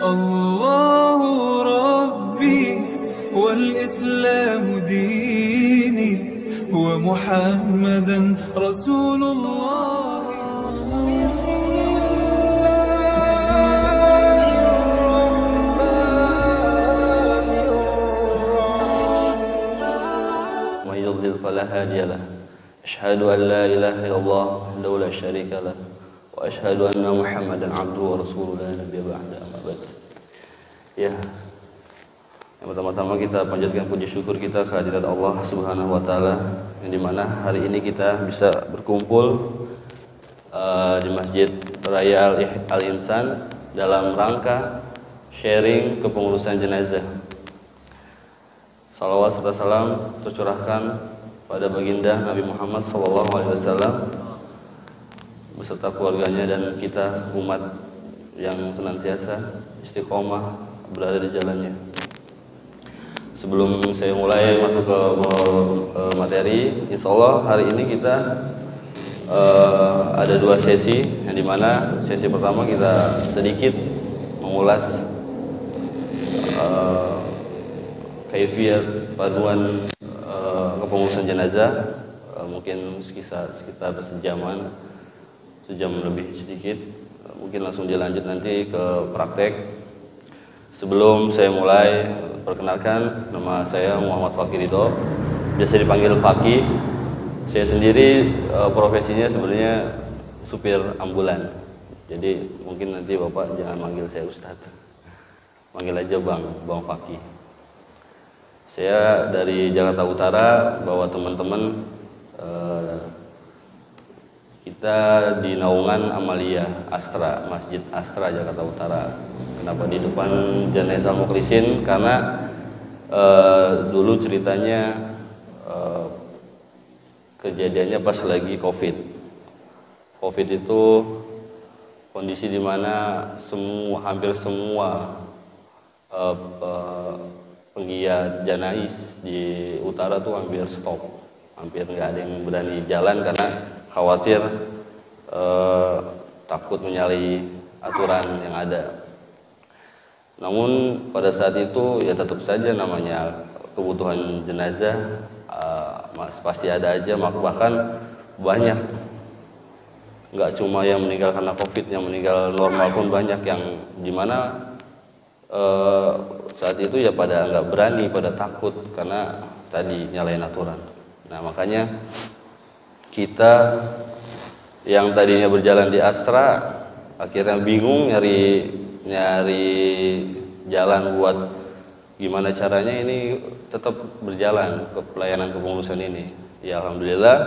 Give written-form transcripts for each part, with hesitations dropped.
الله ربي والإسلام ديني ومحمدا رسول الله. من يضلل فلا هادي له أشهد أن لا إله إلا الله وحده لا شريك له وأشهد أن محمدا عبده ورسوله لا نبي بعده أما بعد. Ya, yang pertama-tama kita panjatkan puji syukur kita kehadirat Allah Subhanahu wa taala yang dimana hari ini kita bisa berkumpul di Masjid Raya Al-Insan dalam rangka sharing kepengurusan jenazah. Salawat serta salam tercurahkan pada baginda Nabi Muhammad SAW beserta keluarganya dan kita umat yang senantiasa istiqomah berada di jalannya. Sebelum saya mulai masuk ke materi, insya Allah hari ini kita ada dua sesi, yang dimana sesi pertama kita sedikit mengulas kaifiyat paduan kepengurusan jenazah, mungkin sekitar sejam lebih sedikit, mungkin langsung dilanjut nanti ke praktek. Sebelum saya mulai, perkenalkan, nama saya Muhammad Fakih Ridho, biasa dipanggil Fakih. Saya sendiri profesinya sebenarnya supir ambulan, jadi mungkin nanti Bapak jangan manggil saya Ustadz, manggil aja Bang Fakih. Saya dari Jakarta Utara, bawa teman-teman. Kita di naungan Amalia Astra, Masjid Astra Jakarta Utara. Kenapa di depan Janazah Mukhlisin? Karena dulu ceritanya kejadiannya pas lagi COVID. COVID itu kondisi di mana hampir semua penggiat janais di utara tuh hampir stop, hampir nggak ada yang berani jalan karena khawatir takut menyalahi aturan yang ada. Namun pada saat itu ya tetap saja namanya kebutuhan jenazah pasti ada aja, bahkan banyak, nggak cuma yang meninggal karena COVID, yang meninggal normal pun banyak, yang dimana saat itu ya pada nggak berani, pada takut karena tadi nyalain aturan. Nah makanya kita yang tadinya berjalan di Astra akhirnya bingung nyari jalan buat gimana caranya ini tetap berjalan ke pelayanan kepengurusan ini. Ya alhamdulillah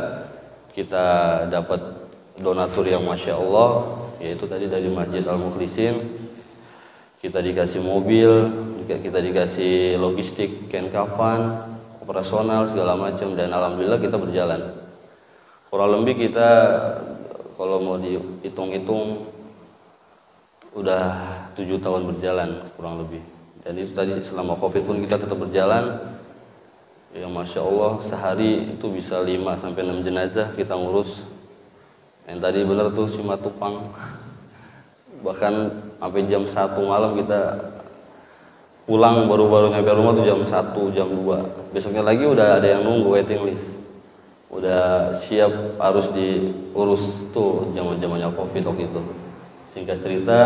kita dapat donatur yang masya Allah, yaitu tadi dari Masjid Al-Mukhlisin. Kita dikasih mobil, kita dikasih logistik, kain kafan, operasional segala macam, dan alhamdulillah kita berjalan. Kurang lebih kita kalau mau dihitung-hitung udah 7 tahun berjalan kurang lebih. Dan itu tadi selama COVID pun kita tetap berjalan. Ya masya Allah, sehari itu bisa 5-6 jenazah kita ngurus. Yang tadi bener tuh si Matupang, bahkan sampai jam 1 malam kita pulang, baru nyampe rumah tuh jam 1, jam 2. Besoknya lagi udah ada yang nunggu waiting list, udah siap harus diurus tuh zaman-zamannya COVID waktu itu. Singkat cerita,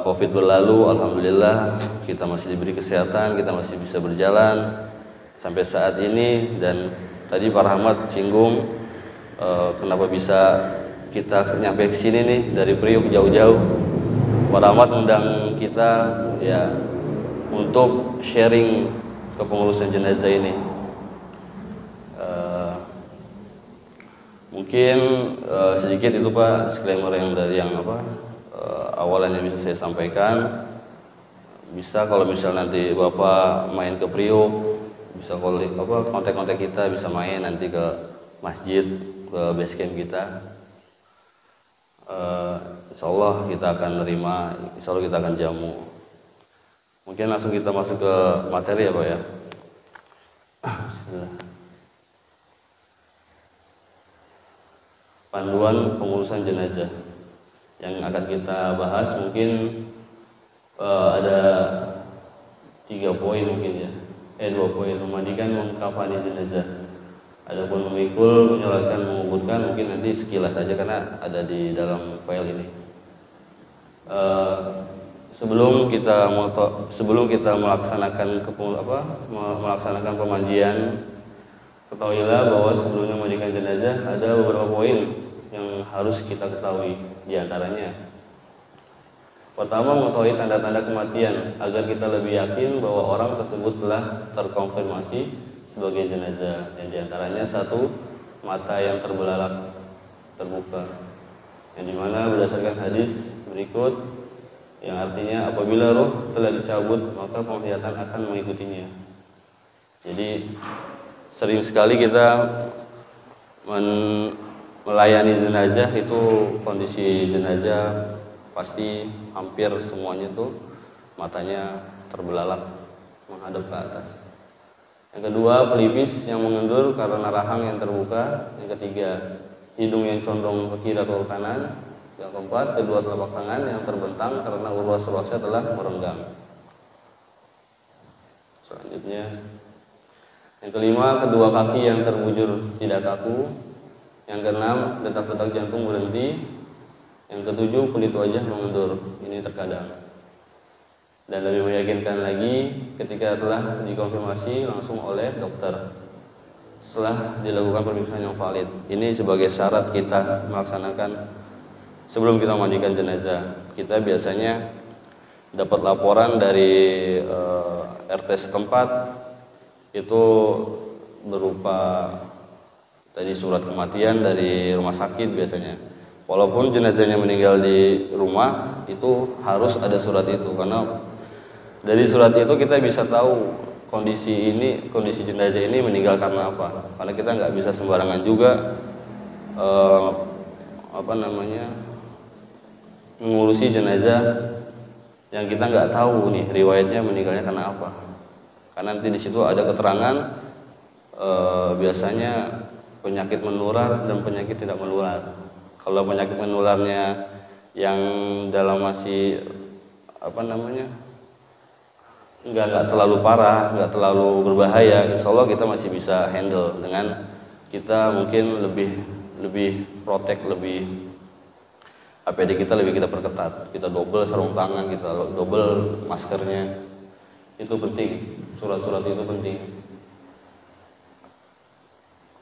COVID berlalu, alhamdulillah kita masih diberi kesehatan, kita masih bisa berjalan sampai saat ini. Dan tadi Pak Rahmat singgung kenapa bisa kita nyampe ke sini nih dari Priuk jauh-jauh. Pak Rahmat undang kita ya untuk sharing kepengurusan jenazah ini. Mungkin sedikit itu Pak disclaimer yang dari awalan yang bisa saya sampaikan. Bisa kalau misal nanti Bapak main ke Priuk, bisa kontak-kontak kita, bisa main nanti ke masjid, ke base camp kita. Insya Allah kita akan nerima, insya Allah kita akan jamu. Mungkin langsung kita masuk ke materi ya Pak ya. Panduan pengurusan jenazah yang akan kita bahas mungkin ada 3 poin mungkin ya, 2 poin. Memandikan, mengkafani jenazah. Adapun memikul, menyolatkan, menguburkan mungkin nanti sekilas saja karena ada di dalam file ini. Sebelum kita melaksanakan melaksanakan pemandian, ketahuilah bahwa sebelumnya memandikan jenazah ada beberapa poin yang harus kita ketahui. Di antaranya, pertama, mengetahui tanda-tanda kematian agar kita lebih yakin bahwa orang tersebut telah terkonfirmasi sebagai jenazah. Yang diantaranya 1, mata yang terbelalak terbuka, yang dimana berdasarkan hadis berikut yang artinya apabila roh telah dicabut maka penglihatan akan mengikutinya. Jadi sering sekali kita melayani jenazah itu, kondisi jenazah pasti hampir semuanya tuh matanya terbelalak menghadap ke atas. Yang kedua, pelipis yang mengendur karena rahang yang terbuka. Yang ketiga, hidung yang condong ke kiri atau ke kanan. Yang keempat, kedua telapak tangan yang terbentang karena ruas-ruasnya telah merenggang. Selanjutnya, yang kelima, kedua kaki yang terbujur tidak kaku. Yang keenam, detak-detak jantung berhenti. Yang ketujuh, kulit wajah mengendur. Ini terkadang. Dan lebih meyakinkan lagi ketika telah dikonfirmasi langsung oleh dokter setelah dilakukan pemeriksaan yang valid. Ini sebagai syarat kita melaksanakan sebelum kita memandikan jenazah. Kita biasanya dapat laporan dari RT setempat, itu berupa tadi surat kematian dari rumah sakit biasanya. Walaupun jenazahnya meninggal di rumah, itu harus ada surat itu, karena dari surat itu kita bisa tahu kondisi jenazah ini meninggal karena apa. Karena kita nggak bisa sembarangan juga mengurusi jenazah yang kita nggak tahu nih riwayatnya meninggalnya karena apa. Karena nanti di situ ada keterangan biasanya penyakit menular dan penyakit tidak menular. Kalau penyakit menularnya yang dalam masih nggak terlalu parah, nggak terlalu berbahaya, insya Allah kita masih bisa handle dengan kita mungkin lebih protek, lebih APD kita lebih kita perketat, kita double sarung tangan, kita double maskernya. Itu penting, surat-surat itu penting.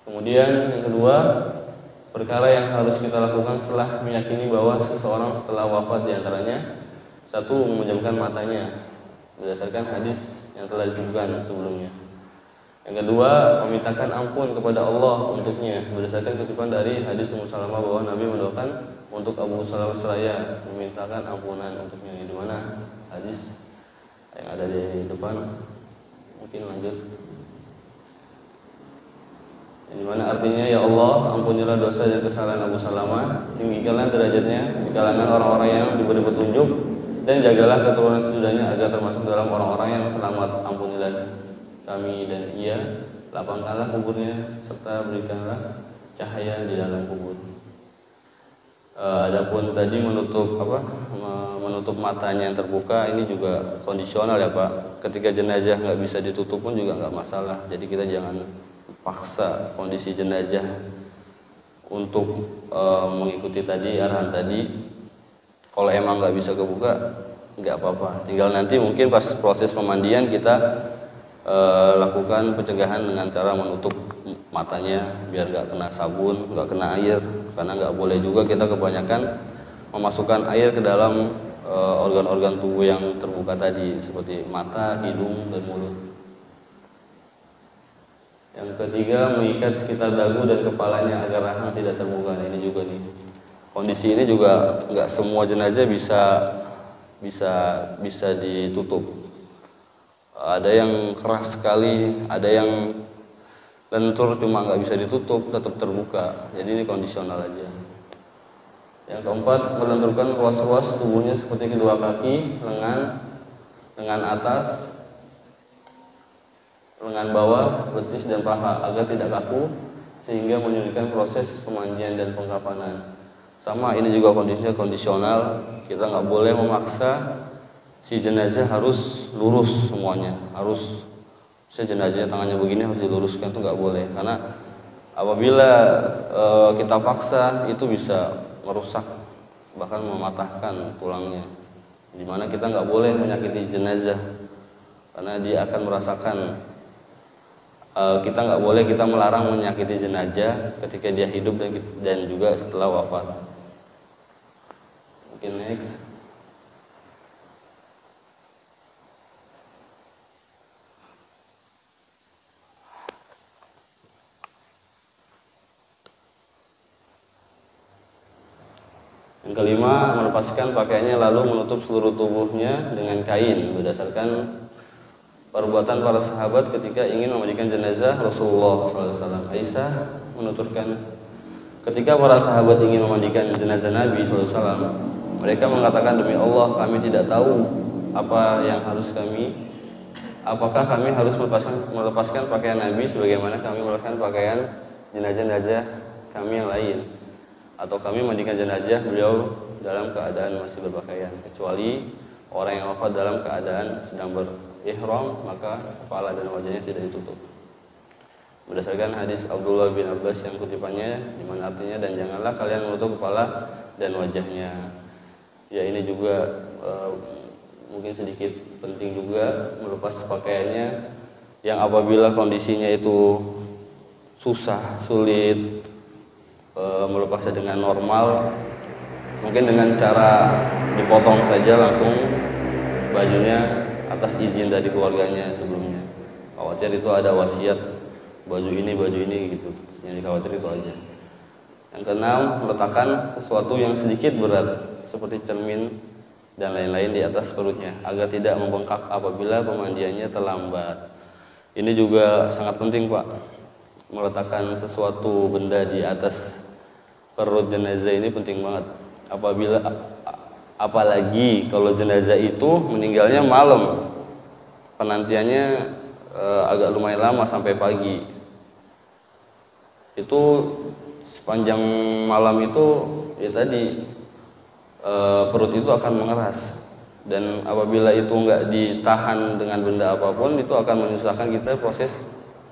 Kemudian yang kedua, perkara yang harus kita lakukan setelah meyakini bahwa seseorang setelah wafat, diantaranya 1, memejamkan matanya berdasarkan hadis yang telah disebutkan sebelumnya. Yang kedua, memintakan ampun kepada Allah untuknya berdasarkan kutipan dari hadis Ummu Salamah bahwa Nabi mendoakan untuk Abu Salamah seraya memintakan ampunan untuknya. Di mana hadis yang ada di depan, mungkin lanjut. Yang dimana artinya, ya Allah, ampunilah dosa dan kesalahan Abu Salamah, tinggikanlah derajatnya di kalangan orang-orang yang diberi petunjuk, dan jagalah keturunan sesudahnya agar termasuk dalam orang-orang yang selamat. Ampunilah kami dan ia, lapangkanlah kuburnya, serta berikanlah cahaya di dalam kubur. Adapun tadi menutup matanya yang terbuka, ini juga kondisional ya Pak. Ketika jenazah nggak bisa ditutup pun juga nggak masalah. Jadi kita jangan paksa kondisi jenazah untuk mengikuti tadi arahan tadi. Kalau emang nggak bisa kebuka, nggak apa-apa. Tinggal nanti mungkin pas proses pemandian kita lakukan pencegahan dengan cara menutup matanya biar nggak kena sabun, nggak kena air. Karena nggak boleh juga kita kebanyakan memasukkan air ke dalam organ-organ tubuh yang terbuka tadi, seperti mata, hidung, dan mulut. Yang ketiga, mengikat sekitar dagu dan kepalanya agar rahang tidak terbuka. Nah, ini juga nih. Kondisi ini juga nggak semua jenazah bisa ditutup. Ada yang keras sekali, ada yang lentur cuma nggak bisa ditutup, tetap terbuka. Jadi ini kondisional aja. Yang keempat, melenturkan ruas-ruas tubuhnya seperti kedua kaki, lengan atas, lengan bawah, betis dan paha agar tidak kaku sehingga menyulitkan proses pemandian dan pengkafanan. Sama, ini juga kondisinya kondisional. Kita nggak boleh memaksa si jenazah harus lurus semuanya, harus jenazahnya tangannya begini harus diluruskan, itu nggak boleh, karena apabila kita paksa itu bisa merusak bahkan mematahkan tulangnya, dimana kita nggak boleh menyakiti jenazah karena dia akan merasakan. Kita nggak boleh kita melarang menyakiti jenazah ketika dia hidup dan juga setelah wafat. Mungkin next. Yang kelima, melepaskan pakaiannya lalu menutup seluruh tubuhnya dengan kain berdasarkan perbuatan para sahabat ketika ingin memandikan jenazah Rasulullah SAW. Aisyah menuturkan, ketika para sahabat ingin memandikan jenazah Nabi SAW, mereka mengatakan, demi Allah kami tidak tahu apa yang harus kami, apakah kami harus melepaskan pakaian Nabi sebagaimana kami melepaskan pakaian jenazah-jenazah kami yang lain, atau kami memandikan jenazah beliau dalam keadaan masih berpakaian, kecuali orang yang wafat dalam keadaan sedang berihram, maka kepala dan wajahnya tidak ditutup. Berdasarkan hadis Abdullah bin Abbas yang kutipannya, di mana artinya, dan janganlah kalian menutup kepala dan wajahnya. Ya, ini juga mungkin sedikit penting juga, melepas pakaiannya yang apabila kondisinya itu susah, sulit melepasnya dengan normal, mungkin dengan cara dipotong saja langsung bajunya atas izin dari keluarganya sebelumnya. Khawatir itu ada wasiat baju ini gitu, yang dikhawatir itu aja. Yang keenam, meletakkan sesuatu yang sedikit berat seperti cermin dan lain-lain di atas perutnya agar tidak membengkak apabila pemandiannya terlambat. Ini juga sangat penting, Pak. Meletakkan sesuatu benda di atas perut jenazah ini penting banget. Apalagi kalau jenazah itu meninggalnya malam, penantiannya agak lumayan lama sampai pagi. Itu sepanjang malam itu ya tadi perut itu akan mengeras, dan apabila itu nggak ditahan dengan benda apapun, itu akan menyusahkan kita proses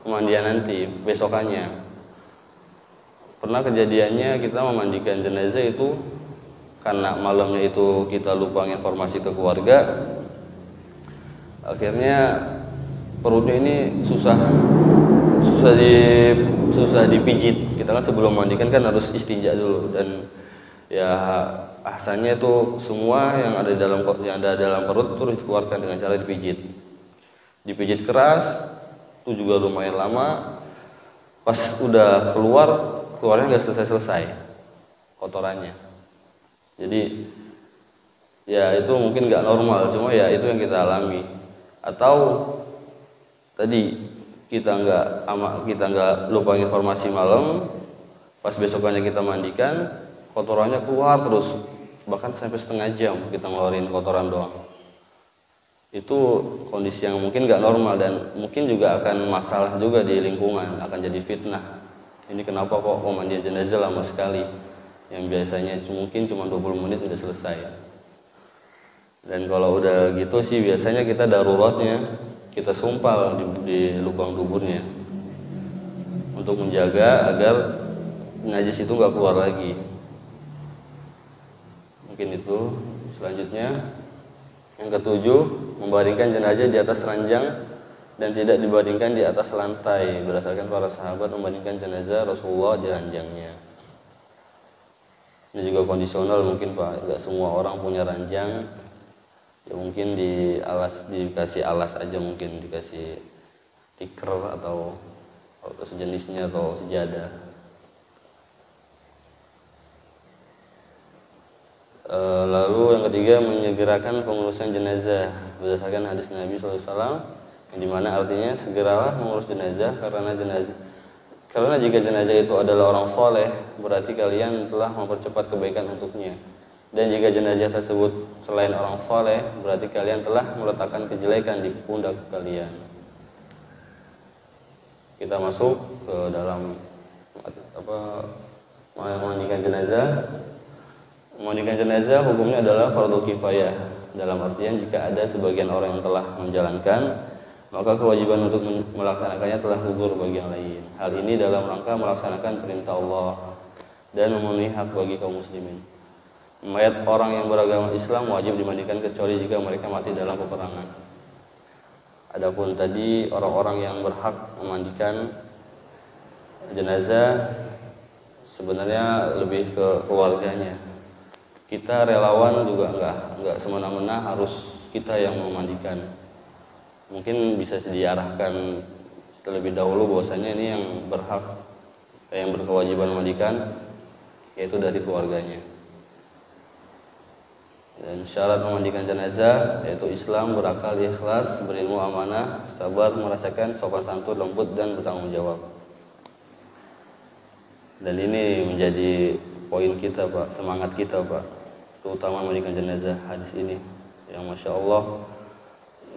pemandian nanti besokannya. Pernah kejadiannya kita memandikan jenazah itu karena malamnya itu kita lupa informasi ke keluarga, akhirnya perutnya ini susah dipijit. Kita kan sebelum mandikan kan harus istinja dulu, dan ya asalnya itu semua yang ada dalam perut itu dikeluarkan dengan cara dipijit keras. Itu juga lumayan lama. Pas udah keluarnya nggak selesai kotorannya. Jadi ya itu mungkin nggak normal, cuma ya itu yang kita alami. Atau tadi kita nggak lupa informasi malam, pas besokannya kita mandikan, kotorannya keluar terus, bahkan sampai setengah jam kita ngeluarin kotoran doang. Itu kondisi yang mungkin nggak normal, dan mungkin juga akan masalah juga di lingkungan, akan jadi fitnah. Ini kenapa kok pemandian jenazah lama sekali, yang biasanya mungkin cuma 20 menit udah selesai. Dan kalau udah gitu sih biasanya kita daruratnya kita sumpal di lubang duburnya untuk menjaga agar najis itu nggak keluar lagi. Mungkin itu. Selanjutnya yang ketujuh, membaringkan jenazah di atas ranjang dan tidak dibaringkan di atas lantai, berdasarkan para sahabat membandingkan jenazah Rasulullah di ranjangnya. Ini juga kondisional mungkin, Pak, nggak semua orang punya ranjang, ya mungkin dikasih alas aja, mungkin dikasih tikar atau sejenisnya atau sejadah. Lalu yang ketiga, menyegerakan pengurusan jenazah berdasarkan hadis Nabi SAW, yang dimana artinya segeralah mengurus jenazah karena jika jenazah itu adalah orang soleh, berarti kalian telah mempercepat kebaikan untuknya, dan jika jenazah tersebut selain orang soleh, berarti kalian telah meletakkan kejelekan di pundak kalian. Kita masuk ke dalam memandikan jenazah. Memandikan jenazah hukumnya adalah fardu kifayah, dalam artian jika ada sebagian orang yang telah menjalankan, maka kewajiban untuk melaksanakannya telah gugur bagi yang lain. Hal ini dalam rangka melaksanakan perintah Allah dan memenuhi hak bagi kaum muslimin. Mayat orang yang beragama Islam wajib dimandikan kecuali jika mereka mati dalam peperangan. Adapun tadi orang-orang yang berhak memandikan jenazah sebenarnya lebih ke keluarganya. Kita relawan juga enggak semena-mena harus kita yang memandikan. Mungkin bisa diarahkan terlebih dahulu bahwasanya ini yang berhak, yang berkewajiban memandikan yaitu dari keluarganya. Dan syarat memandikan jenazah yaitu Islam, berakal, ikhlas, berilmu, amanah, sabar, merasakan sopan santun, lembut, dan bertanggung jawab. Dan ini menjadi poin kita Pak, semangat kita Pak, terutama memandikan jenazah hadis ini yang Masya Allah,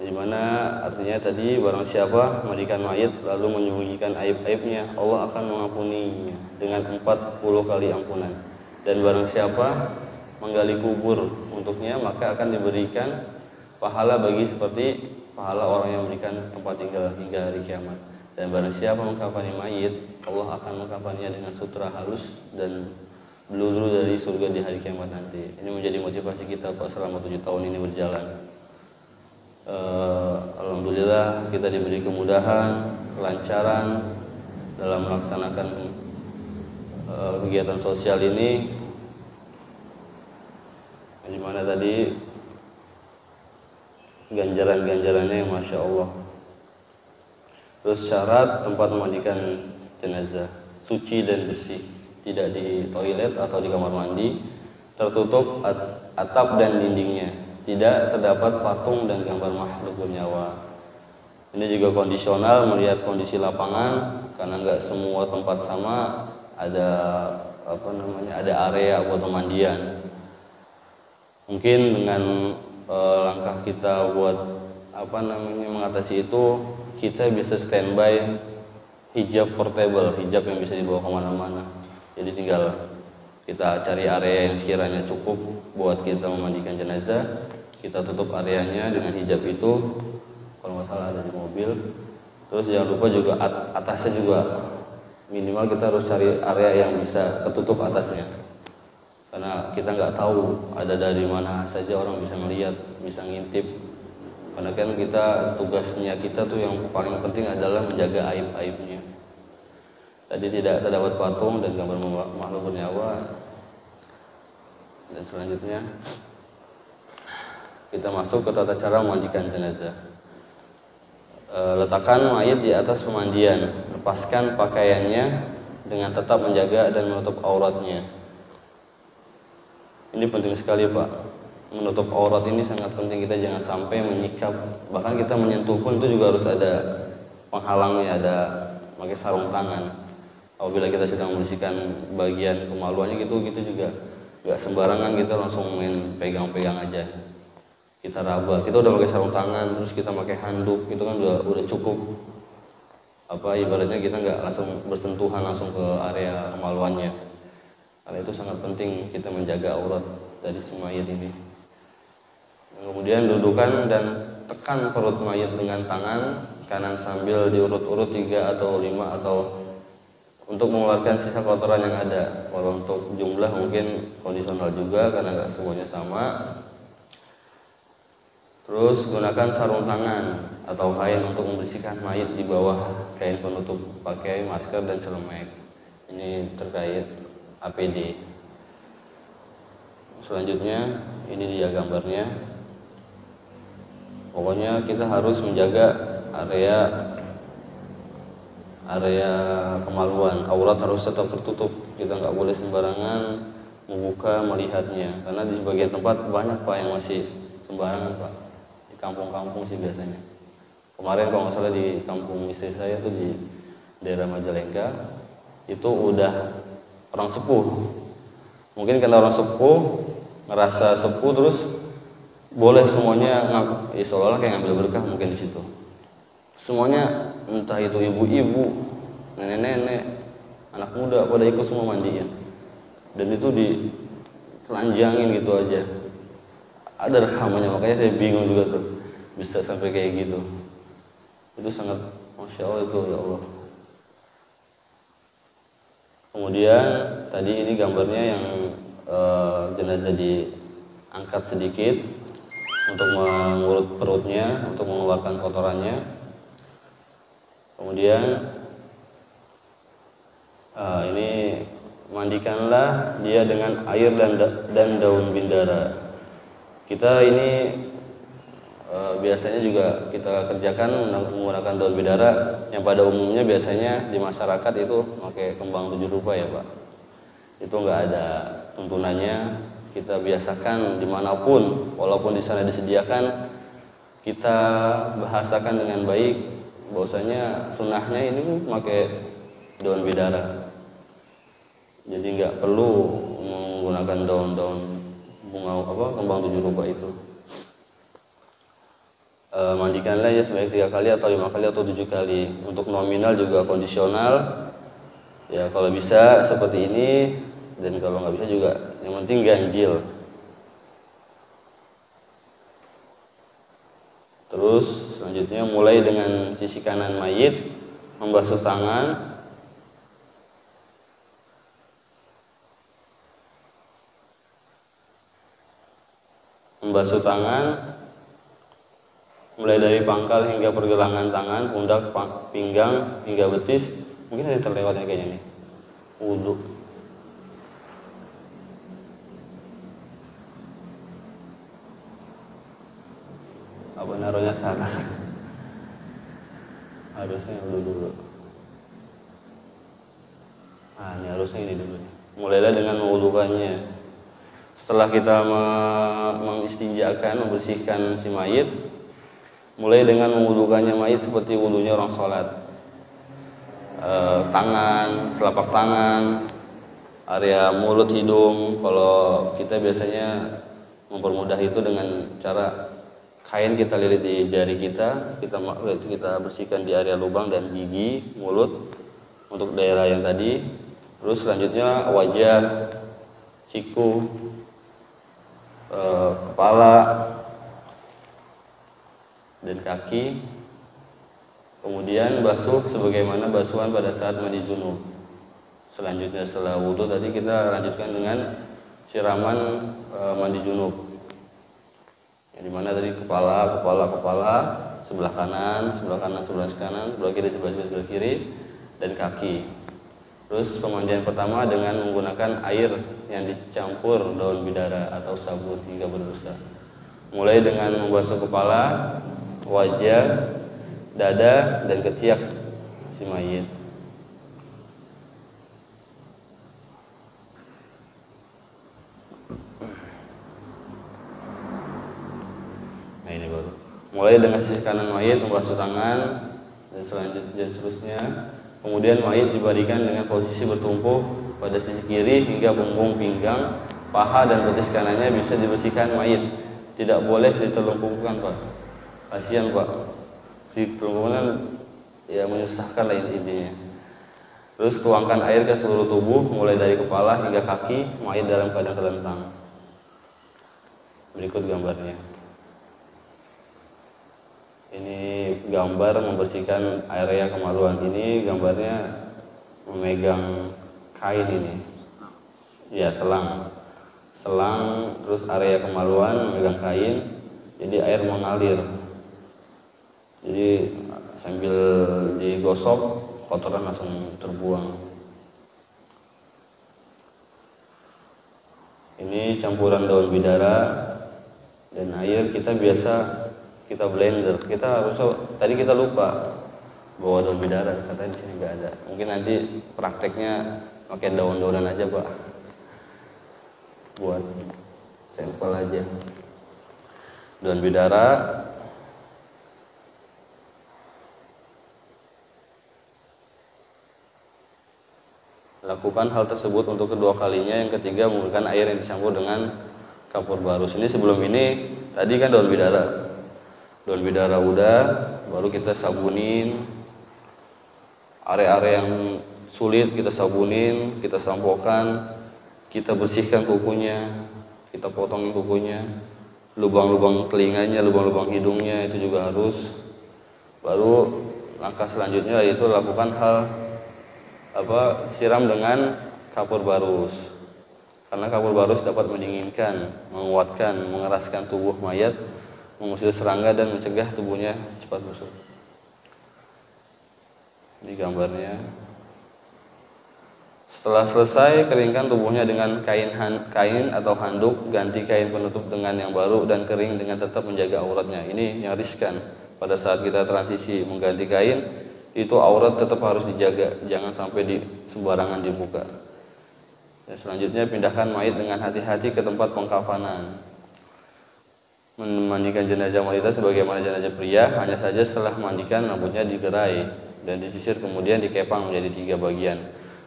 dimana artinya tadi barang siapa memandikan mayit lalu menyembunyikan aib-aibnya, Allah akan mengampuninya dengan 40 kali ampunan. Dan barang siapa menggali kubur untuknya, maka akan diberikan pahala bagi seperti pahala orang yang memberikan tempat tinggal hingga hari kiamat. Dan barang siapa mengkafani mayit, Allah akan mengkafaninya dengan sutra halus dan beluru dari surga di hari kiamat nanti. Ini menjadi motivasi kita Pak selama 7 tahun ini berjalan. Alhamdulillah kita diberi kemudahan, kelancaran dalam melaksanakan kegiatan sosial ini, di mana tadi ganjaran-ganjarannya yang Masya Allah. Terus syarat tempat memandikan jenazah suci dan bersih, tidak di toilet atau di kamar mandi, tertutup atap dan dindingnya, tidak terdapat patung dan gambar makhluk bernyawa. Ini juga kondisional melihat kondisi lapangan, karena nggak semua tempat sama, ada ada area buat pemandian. Mungkin dengan langkah kita buat mengatasi itu, kita bisa standby hijab portable, hijab yang bisa dibawa kemana-mana. Jadi tinggal kita cari area yang sekiranya cukup buat kita memandikan jenazah, kita tutup areanya dengan hijab itu, kalau nggak salah ada di mobil. Terus jangan lupa juga atasnya juga minimal kita harus cari area yang bisa ketutup atasnya, karena kita nggak tahu ada dari mana saja orang bisa melihat, bisa ngintip. Karena kan tugasnya kita tuh yang paling penting adalah menjaga aib-aibnya. Tadi tidak terdapat patung dan gambar makhluk bernyawa. Dan selanjutnya kita masuk ke tata cara memandikan jenazah. Letakkan mayit di atas pemandian, lepaskan pakaiannya dengan tetap menjaga dan menutup auratnya. Ini penting sekali Pak. Menutup aurat ini sangat penting, kita jangan sampai menyikap, bahkan kita menyentuh pun itu juga harus ada penghalangnya, ada pakai sarung tangan. Apabila kita sedang membersihkan bagian kemaluannya gitu juga nggak sembarangan kita langsung main pegang-pegang aja. Kita raba, kita udah pakai sarung tangan, terus kita pakai handuk, itu kan udah cukup. Ibaratnya kita nggak langsung bersentuhan langsung ke area kemaluannya. Karena itu sangat penting kita menjaga aurat dari si mayit ini. Kemudian dudukan dan tekan perut mayit dengan tangan kanan sambil diurut-urut 3 atau 5 atau untuk mengeluarkan sisa kotoran yang ada. Kalau untuk jumlah mungkin kondisional juga karena nggak semuanya sama. Terus gunakan sarung tangan atau kain untuk membersihkan mayit di bawah kain penutup, pakai masker dan celemek. Ini terkait APD. Selanjutnya ini dia gambarnya. Pokoknya kita harus menjaga area kemaluan, aurat harus tetap tertutup. Kita nggak boleh sembarangan membuka melihatnya, karena di sebagian tempat banyak Pak yang masih sembarangan Pak. Di kampung-kampung sih biasanya. Kemarin kalau nggak salah di kampung istri saya tuh di daerah Majalengka, itu udah orang sepuh. Mungkin karena orang sepuh ngerasa sepuh terus boleh semuanya seolah-olah kayak ngambil berkah mungkin di situ. Semuanya entah itu ibu-ibu, nenek-nenek, anak muda pada ikut semua mandiin. Dan itu ditelanjangin gitu aja. ada rekamannya, makanya saya bingung juga tuh bisa sampai kayak gitu. Itu sangat Masya Allah itu, ya Allah. Kemudian tadi ini gambarnya yang jenazah diangkat sedikit untuk mengurut perutnya, untuk mengeluarkan kotorannya. Kemudian ini mandikanlah dia dengan air dan daun bidara. Kita ini biasanya juga kita kerjakan menggunakan daun bidara yang pada umumnya biasanya di masyarakat itu pakai kembang 7 rupa ya Pak. Itu nggak ada tuntunannya, kita biasakan dimanapun, walaupun di sana disediakan, kita bahasakan dengan baik bahwasanya sunnahnya ini pakai daun bidara. Jadi nggak perlu menggunakan daun-daun bunga kembang 7 rupa itu. Mandikanlah ya sebanyak 3 kali atau 5 kali atau 7 kali. Untuk nominal juga kondisional. Ya kalau bisa seperti ini, dan kalau nggak bisa juga yang penting ganjil. Terus selanjutnya mulai dengan sisi kanan mayit, membasuh tangan. Membasuh tangan mulai dari pangkal hingga pergelangan tangan, pundak, pinggang hingga betis. Mungkin ada terlewatnya kayaknya nih. Wudhu. Apa naruhnya salah? Harusnya wudhu dulu. Nah, ini harusnya ini dulu. Mulailah dengan mewudhukannya. Setelah kita mengistinjakan, membersihkan si mayit, mulai dengan mewudhukannya mayit seperti wudhunya orang sholat. Tangan, telapak tangan, area mulut, hidung. Kalau kita biasanya mempermudah itu dengan cara kain kita lilit di jari kita bersihkan di area lubang dan gigi, mulut untuk daerah yang tadi. Terus selanjutnya wajah, siku, kepala dan kaki. Kemudian basuh sebagaimana basuhan pada saat mandi junub. Selanjutnya setelah wudhu tadi kita lanjutkan dengan siraman mandi junub. Yang dimana tadi kepala, sebelah kanan, sebelah kiri, dan kaki. Terus pemandian pertama dengan menggunakan air yang dicampur daun bidara atau sabun hingga berbusa. Mulai dengan membasuh kepala, wajah, dada, dan ketiak si mayit. Nah ini baru. Mulai dengan sisi kanan mayit membasuh tangan dan seterusnya. Kemudian mayit dibarikan dengan posisi bertumpu pada sisi kiri hingga punggung, pinggang, paha dan betis kanannya bisa dibersihkan mayit. Tidak boleh ditelungkupkan Pak. Kasihan Pak. Ditelungkupkan ya menyusahkan lah intinya. Terus tuangkan air ke seluruh tubuh mulai dari kepala hingga kaki mayit dalam keadaan terlentang. Berikut gambarnya. Ini gambar membersihkan area kemaluan. Ini gambarnya memegang kain ini. Ya, selang, terus area kemaluan memegang kain. Jadi air mengalir. Jadi sambil digosok kotoran langsung terbuang. Ini campuran daun bidara dan air. Kita blender. Tadi kita lupa bawa daun bidara, katanya di sini nggak ada. Mungkin nanti prakteknya pakai daun-daunan aja Pak, buat sampel aja. Daun bidara, lakukan hal tersebut untuk kedua kalinya. Yang ketiga menggunakan air yang dicampur dengan kapur barus. Ini sebelum ini tadi kan daun bidara udah, baru kita sabunin area-area yang sulit, kita sabunin, kita sampokan, kita bersihkan kukunya, kita potongin kukunya, lubang-lubang telinganya, lubang-lubang hidungnya itu juga harus. Baru langkah selanjutnya yaitu lakukan hal siram dengan kapur barus. Karena kapur barus dapat mendinginkan, menguatkan, mengeraskan tubuh mayat, mengusir serangga dan mencegah tubuhnya cepat busuk. Ini gambarnya. Setelah selesai, keringkan tubuhnya dengan kain atau handuk, ganti kain penutup dengan yang baru dan kering dengan tetap menjaga auratnya. Ini yang riskan. Pada saat kita transisi mengganti kain, itu aurat tetap harus dijaga, jangan sampai sembarangan dibuka. Dan selanjutnya pindahkan mayit dengan hati-hati ke tempat pengkafanan. Memandikan jenazah wanita sebagaimana jenazah pria, hanya saja setelah mandikan rambutnya digerai dan disisir, kemudian dikepang menjadi 3 bagian.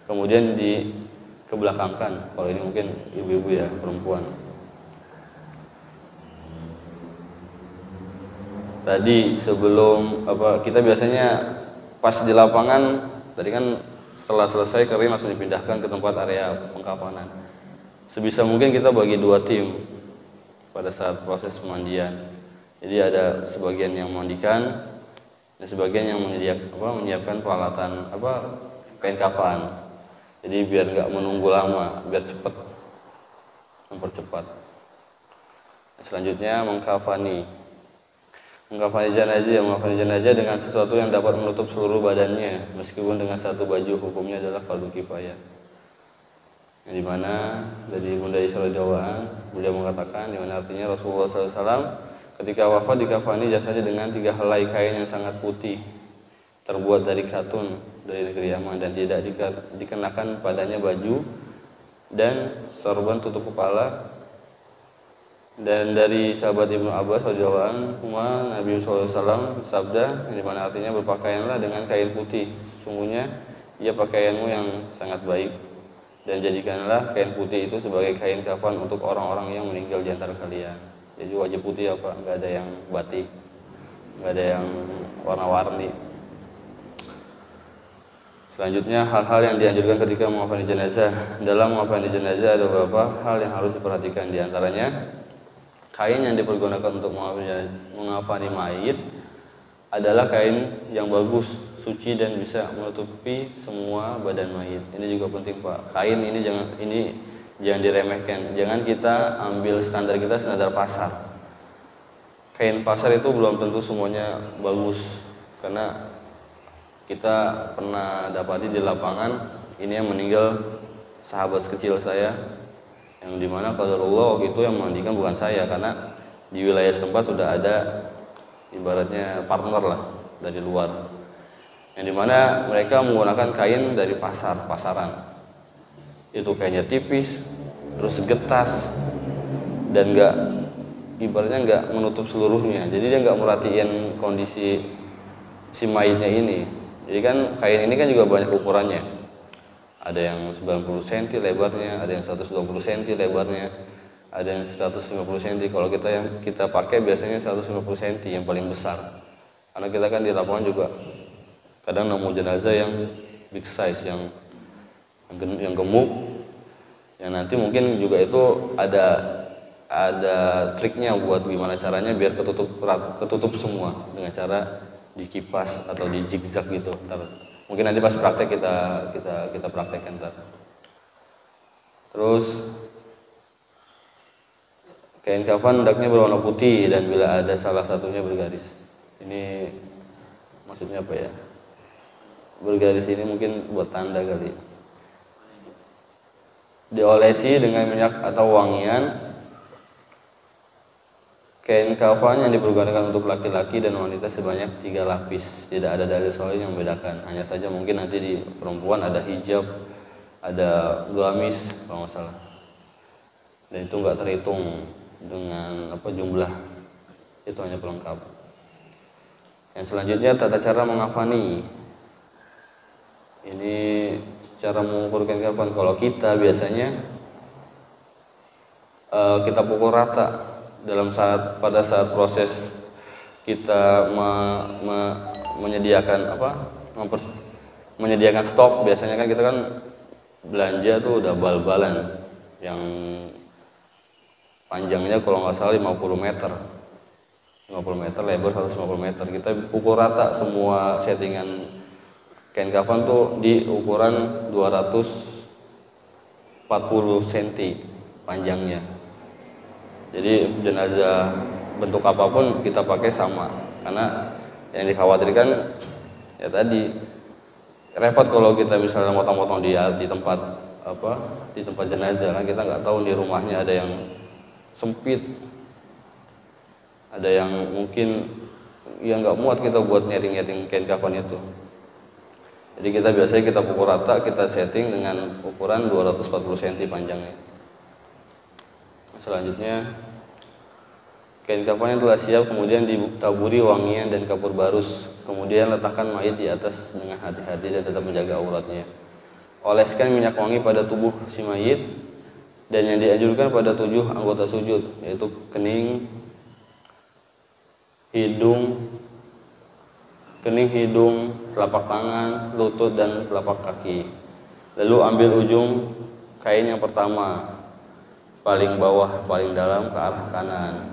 Kemudian dikebelakangkan. Kalau ini mungkin ibu-ibu ya, perempuan. Tadi sebelum kita biasanya pas di lapangan tadi kan setelah selesai kering langsung dipindahkan ke tempat area pengkafanan. Sebisa mungkin kita bagi 2 tim pada saat proses pemandian. Jadi ada sebagian yang memandikan dan sebagian yang menyiapkan peralatan kain kafan. Jadi biar nggak menunggu lama, biar cepat, mempercepat. Selanjutnya mengkafani jenazah dengan sesuatu yang dapat menutup seluruh badannya, meskipun dengan satu baju, hukumnya adalah fardu kifayah. Yang dimana dari Bunda Aisyah radhiyallahu anha, beliau mengatakan, dimana artinya Rasulullah SAW ketika wafat dikafani jasanya dengan 3 helai kain yang sangat putih, terbuat dari katun dari negeri Yaman, dan tidak dikenakan padanya baju dan sorban tutup kepala. Dan dari sahabat Ibnu Abbas radhiyallahu anhu, Nabi SAW bersabda, yang dimana artinya berpakaianlah dengan kain putih, sesungguhnya ia pakaianmu yang sangat baik, dan jadikanlah kain putih itu sebagai kain kafan untuk orang-orang yang meninggal di antara kalian. Jadi wajib putih nggak ada yang batik, nggak ada yang warna-warni. Selanjutnya hal-hal yang dianjurkan ketika mengkafani jenazah. Dalam mengkafani jenazah ada beberapa hal yang harus diperhatikan. Di antaranya kain yang dipergunakan untuk mengkafani mayit adalah kain yang bagus, suci dan bisa menutupi semua badan mayit. Ini juga penting, Pak. Kain ini jangan diremehkan. Jangan kita ambil standar kita standar pasar. Kain pasar itu belum tentu semuanya bagus, karena kita pernah dapati di lapangan ini yang meninggal sahabat kecil saya, yang dimana qadarullah waktu itu yang memandikan bukan saya, karena di wilayah setempat sudah ada ibaratnya partner lah dari luar, yang dimana mereka menggunakan kain dari pasaran. Itu kainnya tipis, terus getas, dan ibaratnya nggak menutup seluruhnya. Jadi dia nggak merhatiin kondisi si mayitnya ini. Jadi kan kain ini kan juga banyak ukurannya. Ada yang 90 cm lebarnya, ada yang 120 cm lebarnya, ada yang 150 cm. Kalau kita pakai biasanya 150 cm yang paling besar. Karena kita kan di lapangan juga kadang nemu jenazah yang big size, yang gemuk. Yang nanti mungkin juga itu ada triknya buat gimana caranya biar ketutup semua dengan cara dikipas atau di zigzag gitu. Mungkin nanti pas praktek kita praktekkan ntar. Terus kain kafan hendaknya berwarna putih dan bila ada salah satunya bergaris. Ini maksudnya apa ya? Bergaris ini mungkin buat tanda kali. Diolesi dengan minyak atau wangian. Kain kafan yang dipergunakan untuk laki-laki dan wanita sebanyak 3 lapis. Tidak ada dalil sahih yang membedakan. Hanya saja mungkin nanti di perempuan ada hijab, ada gamis kalau nggak salah. Dan itu nggak terhitung dengan jumlah. Itu hanya pelengkap. Yang selanjutnya tata cara mengkafani. Ini cara mengukurkan kafan. Kalau kita biasanya kita pukul rata. Pada saat proses kita menyediakan stok, biasanya kan kita belanja tuh udah bal-balan yang panjangnya kalau nggak salah 50 meter, 50 meter, lebar 150 meter. Kita pukul rata semua settingan kain kafan tuh di ukuran 240 cm panjangnya. Jadi jenazah bentuk apapun kita pakai sama, karena yang dikhawatirkan ya tadi repot kalau kita misalnya motong-motong di tempat di tempat jenazah, kan kita nggak tahu di rumahnya ada yang sempit, ada yang mungkin yang nggak muat kita buat nyering kain kafan itu. Jadi kita biasanya kita pukul rata, kita setting dengan ukuran 240 cm panjangnya. Selanjutnya kain kafannya telah siap, kemudian ditaburi wangian dan kapur barus, kemudian letakkan mayit di atas dengan hati-hati dan tetap menjaga auratnya. Oleskan minyak wangi pada tubuh si mayit, dan yang dianjurkan pada 7 anggota sujud, yaitu kening, hidung, telapak tangan, lutut, dan telapak kaki. Lalu ambil ujung kain yang pertama, paling bawah, paling dalam ke arah kanan.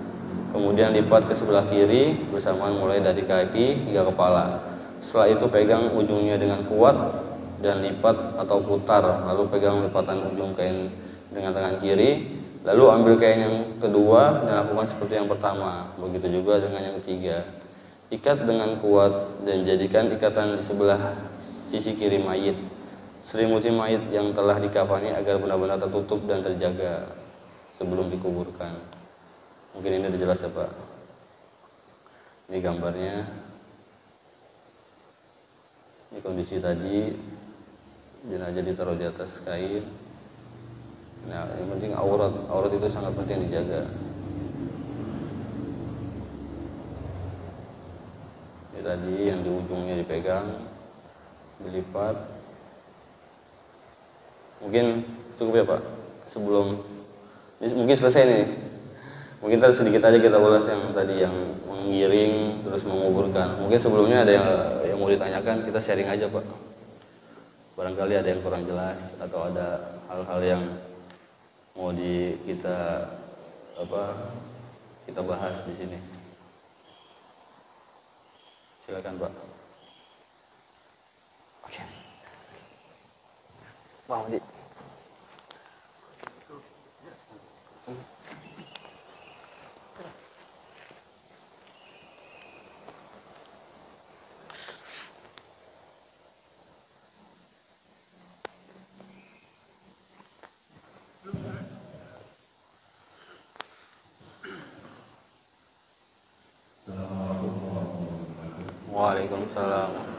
Kemudian lipat ke sebelah kiri bersamaan mulai dari kaki hingga kepala. Setelah itu pegang ujungnya dengan kuat dan lipat atau putar. Lalu pegang lipatan ujung kain dengan tangan kiri. Lalu ambil kain yang kedua dan lakukan seperti yang pertama. Begitu juga dengan yang ketiga. Ikat dengan kuat dan jadikan ikatan di sebelah sisi kiri mayit. Selimuti mayit yang telah dikafani agar benar-benar tertutup dan terjaga sebelum dikuburkan. Mungkin ini udah jelas ya Pak. Ini gambarnya. Ini kondisi tadi, jenazah ditaruh di atas kain. Nah, yang penting aurat itu sangat penting dijaga. Ini tadi yang di ujungnya dipegang, dilipat. Mungkin cukup ya Pak. Sebelum ini mungkin selesai nih. Mungkin tadi sedikit aja kita ulas yang tadi yang mengiring terus menguburkan. Mungkin sebelumnya ada yang mau ditanyakan, kita sharing aja Pak. Barangkali ada yang kurang jelas atau ada hal-hal yang mau kita bahas di sini. Silakan Pak. Oke. Bang Adi. Waalaikumsalam.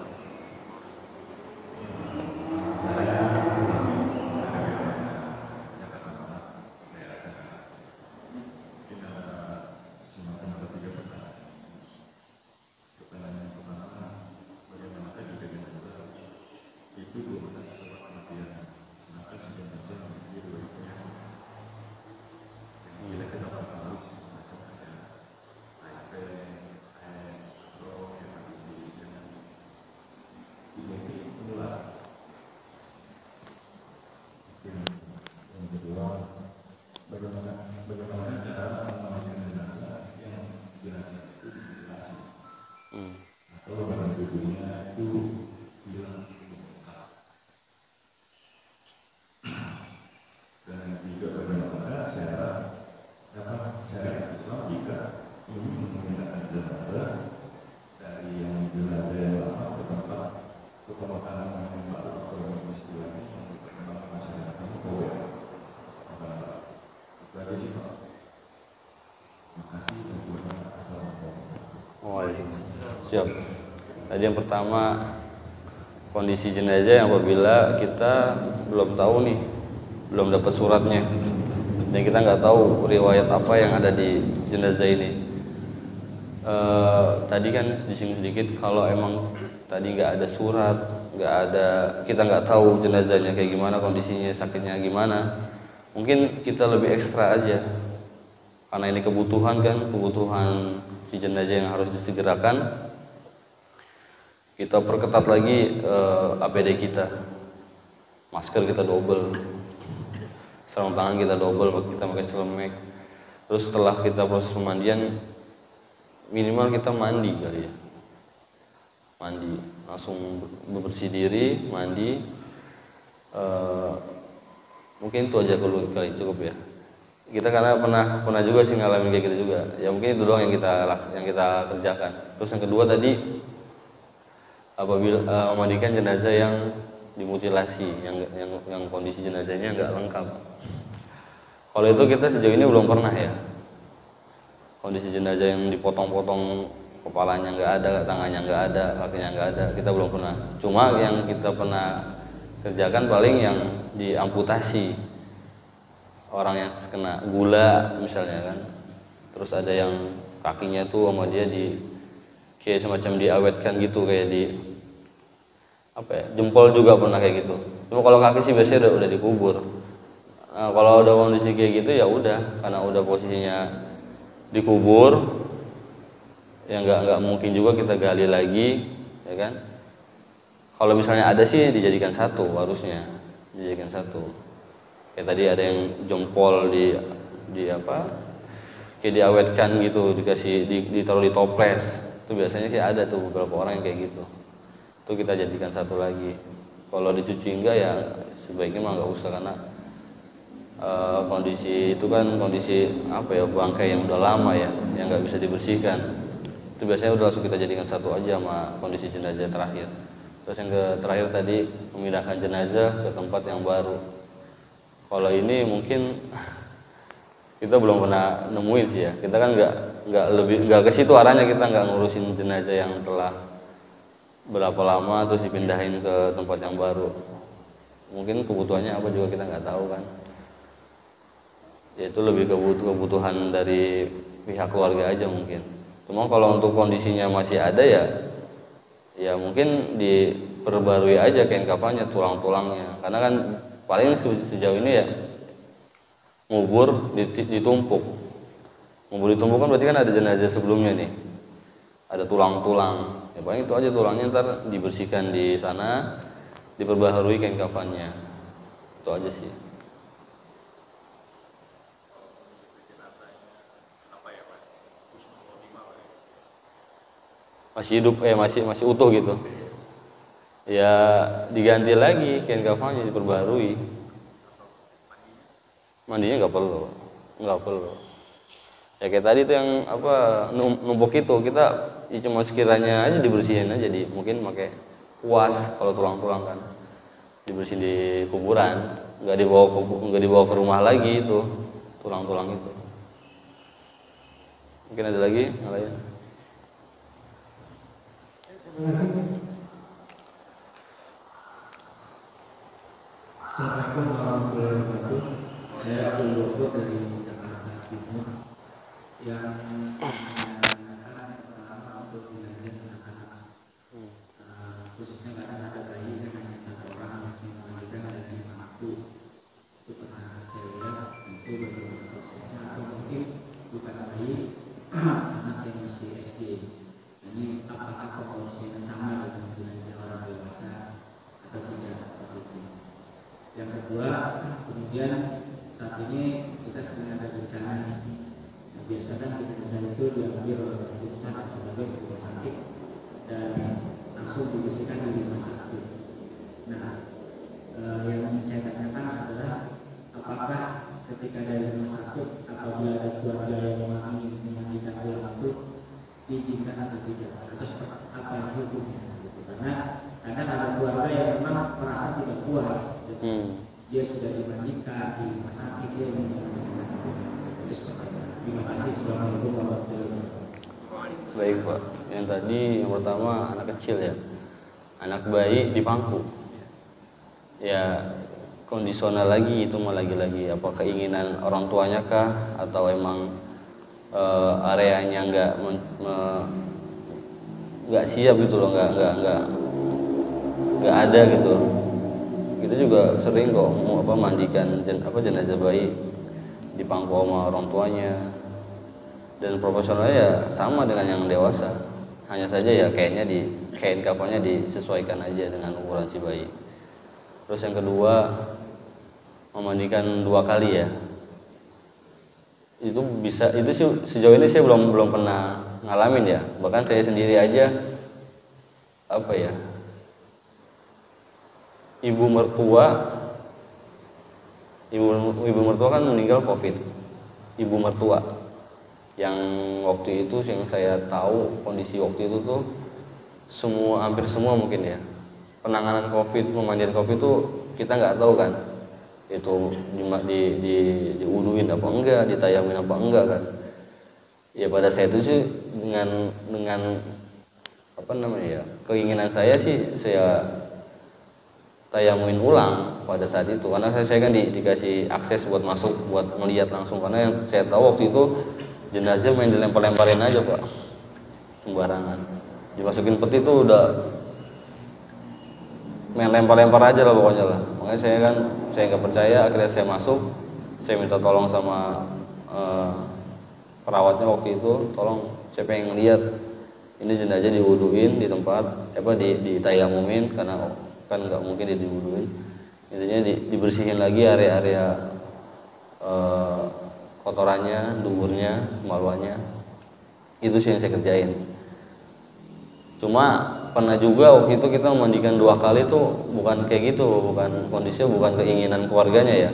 Siap. Tadi yang pertama, kondisi jenazah yang apabila kita belum tahu nih, belum dapat suratnya, dan kita nggak tahu riwayat apa yang ada di jenazah ini. Tadi kan disinggung sedikit, kalau emang tadi nggak ada surat, kita nggak tahu jenazahnya kayak gimana, kondisinya sakitnya gimana, mungkin kita lebih ekstra aja, karena ini kebutuhan si jenazah yang harus disegerakan. Kita perketat lagi APD kita, masker kita double, sarung tangan kita double, kita pakai celemek, Terus setelah kita proses pemandian, minimal kita mandi kali ya, mandi langsung bersih diri, mandi. Mungkin itu aja kali cukup ya. Kita karena pernah juga sih ngalamin kayak gitu juga. Ya mungkin itu doang yang kita kerjakan. Terus yang kedua tadi, apabila memandikan jenazah yang dimutilasi, yang kondisi jenazahnya nggak lengkap. Kalau itu kita sejauh ini belum pernah ya. Kondisi jenazah yang dipotong-potong, kepalanya nggak ada, tangannya nggak ada, kakinya nggak ada, kita belum pernah. Cuma yang kita pernah kerjakan paling yang diamputasi, orang yang kena gula misalnya kan. Terus ada yang kakinya tuh sama dia kayak semacam diawetkan gitu, kayak jempol juga pernah kayak gitu. Cuma kalau kaki sih biasanya udah dikubur. Nah, kalau udah kondisi kayak gitu ya udah, karena udah posisinya dikubur, ya nggak mungkin juga kita gali lagi, ya kan? Kalau misalnya ada sih dijadikan satu, harusnya dijadikan satu. Kayak tadi ada yang jempol kayak diawetkan gitu, ditaruh di toples. Itu biasanya sih ada tuh beberapa orang yang kayak gitu. Itu kita jadikan satu lagi. Kalau dicuci enggak ya sebaiknya mah nggak usah, karena kondisi itu kan kondisi bangkai yang udah lama ya, yang nggak bisa dibersihkan. Itu biasanya udah langsung kita jadikan satu aja sama kondisi jenazah terakhir. Terus yang terakhir tadi, memindahkan jenazah ke tempat yang baru. Kalau ini mungkin kita belum pernah nemuin sih ya. Kita kan nggak ke situ arahnya, kita nggak ngurusin jenazah yang telah berapa lama terus dipindahin ke tempat yang baru. Mungkin kebutuhannya apa juga kita nggak tahu kan. Ya itu lebih kebutuhan dari pihak keluarga aja mungkin. Cuma kalau untuk kondisinya masih ada ya mungkin diperbarui aja kain kafannya, tulang-tulangnya. Karena kan paling sejauh ini ya ngubur ditumpuk. Ngubur ditumpuk kan berarti kan ada jenazah sebelumnya nih, ada tulang-tulang. Ya paling itu aja, tulangnya ntar dibersihkan di sana, diperbaharui kain kafannya. Itu aja sih. Masih hidup, masih utuh gitu. Ya diganti lagi kain kafannya, diperbaharui. Mandinya nggak perlu. Ya kayak tadi tuh yang numpuk itu, kita cuma sekiranya aja dibersihin aja, mungkin pakai kuas kalau tulang-tulang kan, dibersihin di kuburan, nggak dibawa ke rumah lagi itu tulang-tulang itu. Mungkin ada lagi yang lain. Assalamualaikum warahmatullahi wabarakatuh. Saya Abdul Dokter dari Jakarta Timur yang pertama untuk jenazah anak-anak, khususnya karena ada bayi dengan satu orang yang memandikan dari waktu itu pernah saya lihat, itu bagaimana prosesnya, atau mungkin bukan bayi, anak yang masih SD. Ini apakah proporsinya sama dengan jenazah orang dewasa atau tidak? Yang kedua, kemudian saat ini kita sedang ada bencana. Biasanya kita itu diambil oleh perusahaan sebagai rumah sakit dan langsung dibersihkan di rumah sakit. Nah, yang saya tanyakan adalah apakah ketika dari rumah sakit apabila ada keluarga yang memahami memandikan ulang itu diizinkan atau tidak, atau apa yang hukumnya? Karena kadang ada keluarga yang memang merasa tidak puas. Dia sudah dimandikan di rumah sakit, dia terima kasih. Assalamualaikum warahmatullahi wabarakatuh. Baik Pak, yang tadi yang pertama anak kecil ya, anak bayi di pangku. Ya kondisional lagi, itu mah lagi-lagi apa keinginan orang tuanya kah, atau emang areanya nggak siap gitu loh, nggak ada gitu. Kita juga sering kok mandikan jenazah bayi di pangku sama orang tuanya, dan profesionalnya ya sama dengan yang dewasa, hanya saja ya kain kafannya disesuaikan aja dengan ukuran si bayi. Terus yang kedua, memandikan 2 kali ya. itu bisa, itu sih sejauh ini saya belum pernah ngalamin ya. Bahkan saya sendiri aja apa ya, ibu mertua kan meninggal COVID. Ibu mertua yang waktu itu yang saya tahu kondisi waktu itu tuh hampir semua mungkin ya, penanganan COVID, pemandian COVID itu kita nggak tahu kan, itu diuduin apa enggak, ditayamin apa enggak kan. Ya pada saat itu sih dengan apa namanya ya, keinginan saya sih saya tayamuin ulang pada saat itu, karena saya kan dikasih akses buat masuk, buat melihat langsung, karena yang saya tahu waktu itu jenazah main dilempar-lemparin aja Pak, sembarangan dimasukin peti itu udah main lempar-lempar aja lah pokoknya lah. Makanya saya nggak percaya, akhirnya saya masuk, saya minta tolong sama perawatnya waktu itu, tolong saya pengen lihat ini jenazah diwuduin di tempat ditayamumin, karena kan nggak mungkin diwuduin, intinya dibersihin lagi area-area kotorannya, duburnya, maluannya. Itu sih yang saya kerjain. Cuma pernah juga waktu itu kita memandikan 2 kali tuh bukan kayak gitu, bukan kondisinya, bukan keinginan keluarganya ya.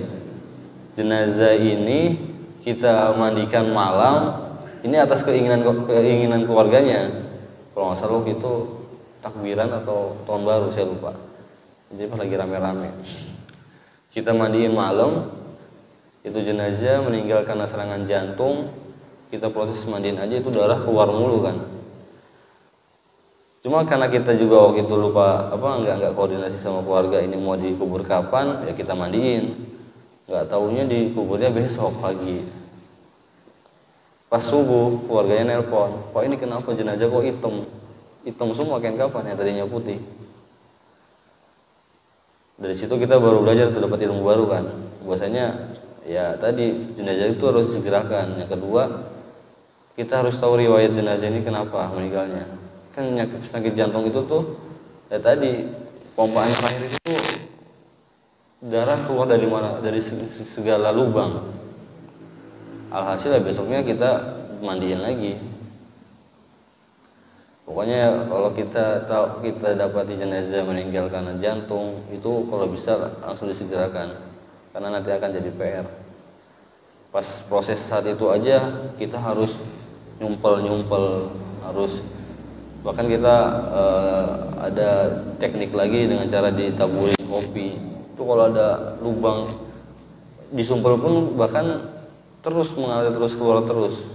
Jenazah ini kita mandikan malam, ini atas keinginan keluarganya. Kalau nggak salah waktu itu takbiran atau tahun baru saya lupa. Jadi pas lagi rame-rame kita mandiin malam, itu jenazah meninggal karena serangan jantung. Kita proses mandiin aja itu darah keluar mulu kan. Cuma karena kita juga waktu itu lupa nggak koordinasi sama keluarga, ini mau dikubur kapan ya kita mandiin, nggak taunya dikuburnya besok pagi. Pas subuh keluarganya nelpon, "Pak, ini kenapa jenazah kok hitam semua, kain kapan yang tadinya putih?" Dari situ kita baru belajar tuh, dapat ilmu baru kan, bahwasanya ya tadi jenazah itu harus disegerakan. Yang kedua, kita harus tahu riwayat jenazah ini kenapa meninggalnya. Kan sakit jantung itu tuh ya tadi pompaan terakhir itu darah keluar dari mana, dari segala lubang. Alhasil ya besoknya kita mandiin lagi. Pokoknya kalau kita dapati jenazah meninggal karena jantung, itu kalau bisa langsung disegerakan, karena nanti akan jadi PR. Pas proses saat itu aja kita harus nyumpel, harus, bahkan kita ada teknik lagi dengan cara ditaburin kopi. Itu kalau ada lubang disumpel pun bahkan terus mengalir, terus keluar terus.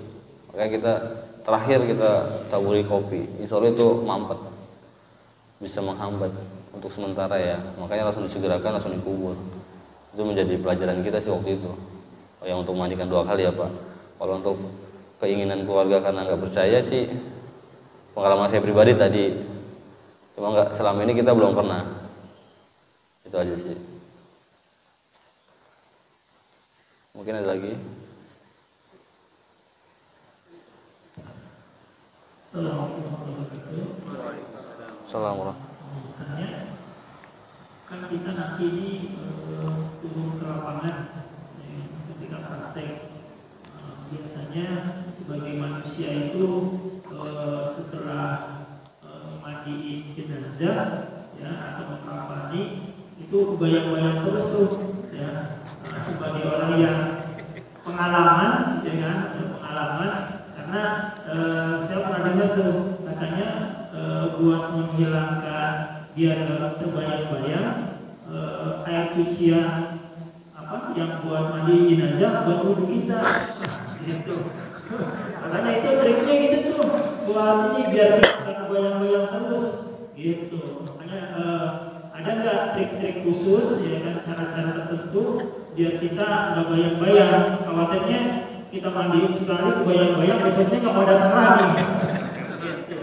Makanya kita terakhir kita taburi kopi, insya Allah itu mampet, bisa menghambat untuk sementara ya. Makanya langsung disegerakan, langsung dikubur. Itu menjadi pelajaran kita sih waktu itu. Yang untuk mandikan 2 kali ya Pak. Kalau untuk keinginan keluarga karena nggak percaya sih, pengalaman saya pribadi tadi, cuma nggak, selama ini kita belum pernah. Itu aja sih. Mungkin ada lagi. Assalamualaikum. Kan kita nanti ini turun ke lapangan ketika praktek. Biasanya sebagai manusia itu setelah memandiin jenazah ya atau mengkafani itu bayang-bayang terus tuh ya. Sebagai orang yang pengalaman ya kan, pengalaman, karena saya pernah dengar tuh katanya buat menghilangkan biar terbayang-bayang air cucian yang buat mandi jenazah buat wudhu kita gitu. Makanya itu triknya gitu tuh, buat ini biar kita bayang-bayang terus gitu. Makanya ada nggak trik-trik khusus ya kan, cara-cara tertentu biar kita nggak bayang-bayang, khawatirnya kita mandiin sekali bayang-bayang besoknya nggak mau datang lagi gitu.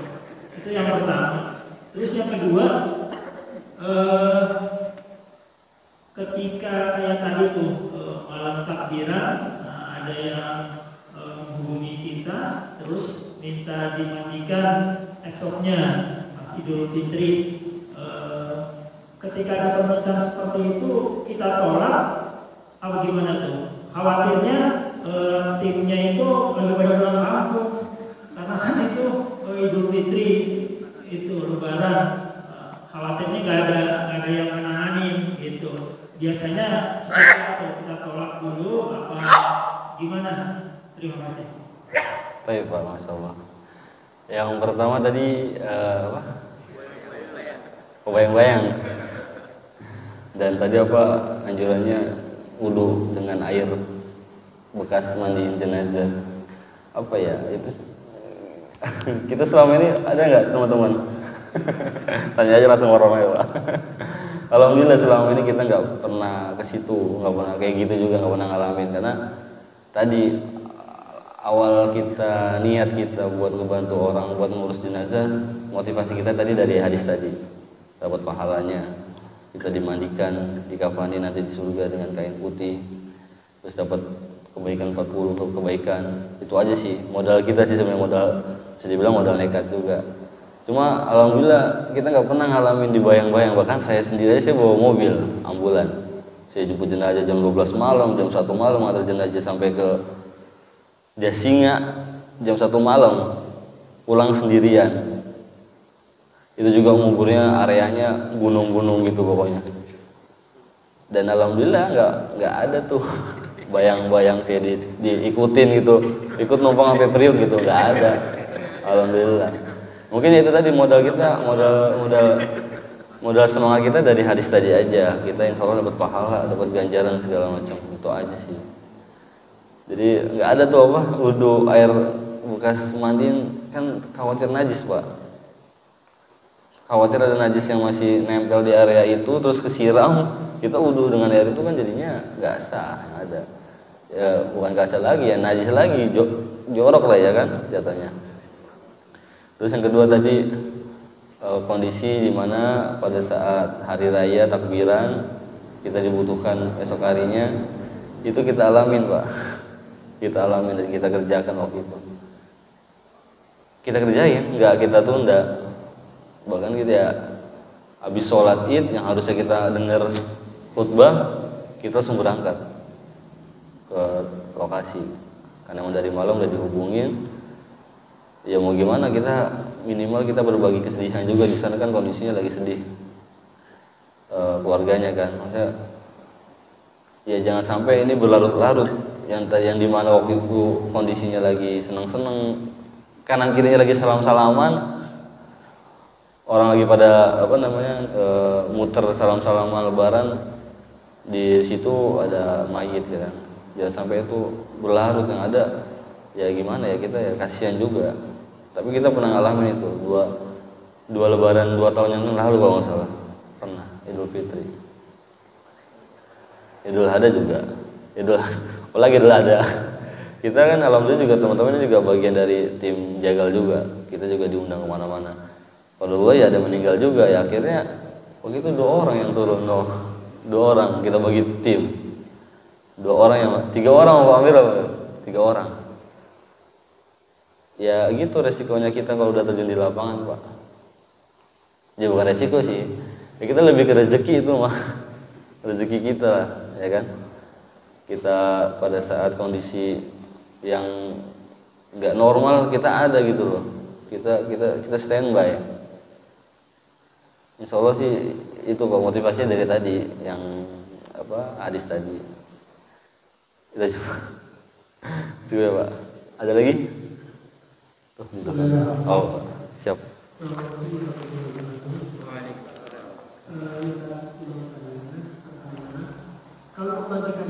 Itu yang pertama. Terus yang kedua, ketika kayak tadi tuh malam takbiran, ada yang menghubungi kita terus minta dimandikan esoknya Idul Fitri. Ketika ada permintaan seperti itu kita tolak apa gimana tuh? Khawatirnya timnya itu lebih pada pulang kampung karena kan itu Idul Fitri itu Lebaran, khawatirnya nggak ada yang menangani gitu. Biasanya kita tolak dulu apa gimana? Terima kasih. Baik Pak, Masya Allah. Yang pertama tadi apa? Kebayang-bayang. Dan tadi apa anjurannya wudu dengan air bekas mandiin jenazah. Apa ya itu? Kita selama ini ada nggak teman-teman? Tanya aja langsung orang ya Pak. Alhamdulillah selama ini kita nggak pernah ke situ, nggak pernah kayak gitu juga, nggak pernah ngalamin karena tadi awal kita niat kita buat ngebantu orang buat ngurus jenazah, motivasi kita tadi dari hadis tadi dapat pahalanya, kita dimandikan, dikafani nanti di surga dengan kain putih, terus dapat kebaikan 40 kebaikan. Itu aja sih modal kita sih sebenarnya, modal bisa dibilang modal nekat juga. Cuma alhamdulillah kita nggak pernah ngalamin dibayang-bayang. Bahkan saya sendiri saya bawa mobil ambulan, saya jemput jenazah jam 12 malam, jam 1 malam ada jenazah sampai ke Jasinga jam 1 malam, pulang sendirian. Itu juga nguburnya areanya gunung-gunung gitu pokoknya. Dan alhamdulillah nggak ada tuh bayang-bayang saya diikutin gitu, ikut numpang sampai periuk gitu, nggak ada. Alhamdulillah. Mungkin itu tadi modal kita, modal semangat kita dari hadis tadi aja. Kita insya Allah dapat pahala, dapat ganjaran segala macam. Itu aja sih. Jadi nggak ada tuh apa wudu air bekas mandiin, kan khawatir najis Pak. Khawatir ada najis yang masih nempel di area itu terus kesiram, kita wudu dengan air itu kan jadinya nggak sah. Ada ya bukan nggak sah lagi ya, najis lagi, jorok lah ya kan jatuhnya. Terus yang kedua tadi kondisi dimana pada saat hari raya takbiran kita dibutuhkan esok harinya, itu kita alamin Pak. Kita alamin dan kita kerjakan waktu itu. Kita kerjain, nggak kita tunda. Bahkan kita ya habis sholat id yang harusnya kita dengar khutbah, kita langsung berangkat ke lokasi. Karena dari malam udah dihubungin. Ya mau gimana, kita minimal kita berbagi kesedihan juga. Di sana kan kondisinya lagi sedih, keluarganya kan. Maksudnya ya jangan sampai ini berlarut-larut. Yang dimana waktu itu kondisinya lagi seneng-seneng, kanan kirinya lagi salam-salaman, orang lagi pada muter salam-salaman lebaran, di situ ada mayit ya kan. Jangan sampai itu berlarut, yang ada ya gimana ya, kita ya kasihan juga. Tapi kita pernah ngalamin itu dua lebaran 2 tahun yang lalu kalau nggak salah, pernah Idul Fitri, Idul Adha juga, apalagi Idul Adha. Kita kan alhamdulillah juga teman-teman juga bagian dari tim jagal juga, kita juga diundang kemana-mana. Kalau ya ada meninggal juga ya, akhirnya begitu 2 orang yang turun, 2 orang kita bagi tim, 2 orang yang 3 orang Pak Amir, 3 orang. Ya gitu resikonya kita kalau udah terjun di lapangan Pak. Ya bukan resiko sih, ya kita lebih ke rezeki itu mah, rezeki kita lah, ya kan. Kita pada saat kondisi yang nggak normal kita ada gitu loh, kita standby. Insya Allah sih itu Pak motivasinya dari tadi yang hadis tadi. Kita coba ya Pak. Ada lagi? Oh siap. Kalau kebagian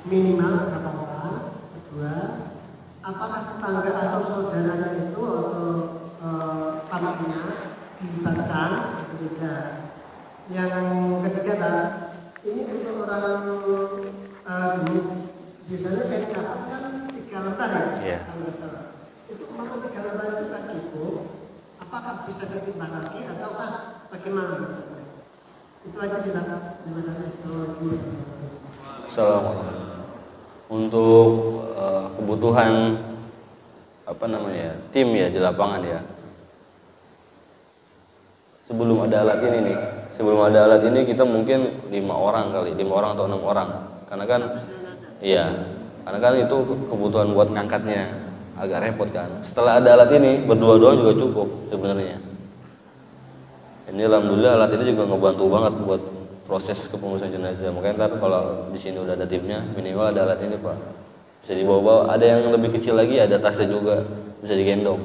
minimal berapa orang? Kedua, apakah tetangga atau saudaranya itu atau pamannya dilibatkan? Ketiga, yang ketiga ini untuk orang biasanya kain kafan kan 3 lembar ya? Iya. Itu kalau 3 lembar itu tak cukup, apakah bisa ditimbang lagi ataukah bagaimana? Itu aja sih Pak. Terima kasih. Assalamualaikum. Untuk kebutuhan tim ya di lapangan ya. Sebelum ada alat ini kita mungkin 5 orang atau 6 orang karena kan iya, karena kan itu kebutuhan buat ngangkatnya agak repot kan. Setelah ada alat ini berdua doang juga cukup sebenarnya. Ini alhamdulillah alat ini juga ngebantu banget buat proses kepengurusan jenazah. Makanya ntar kalau di sini udah ada timnya, minimal ada alat ini Pak, bisa dibawa-bawa. Ada yang lebih kecil lagi, ada tasnya juga, bisa digendong.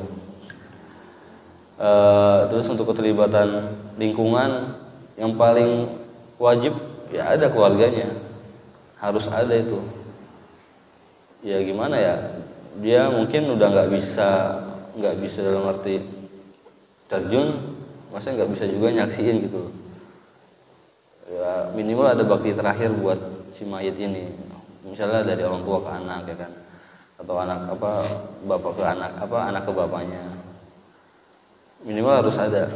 Terus untuk keterlibatan lingkungan yang paling wajib ya ada keluarganya, harus ada itu. Ya gimana ya, dia mungkin udah nggak bisa dalam arti terjun, masa nggak bisa juga nyaksiin gitu. Ya minimal ada bakti terakhir buat si mayit ini, misalnya dari orang tua ke anak ya kan, atau anak bapak ke anak anak ke bapaknya, minimal harus ada.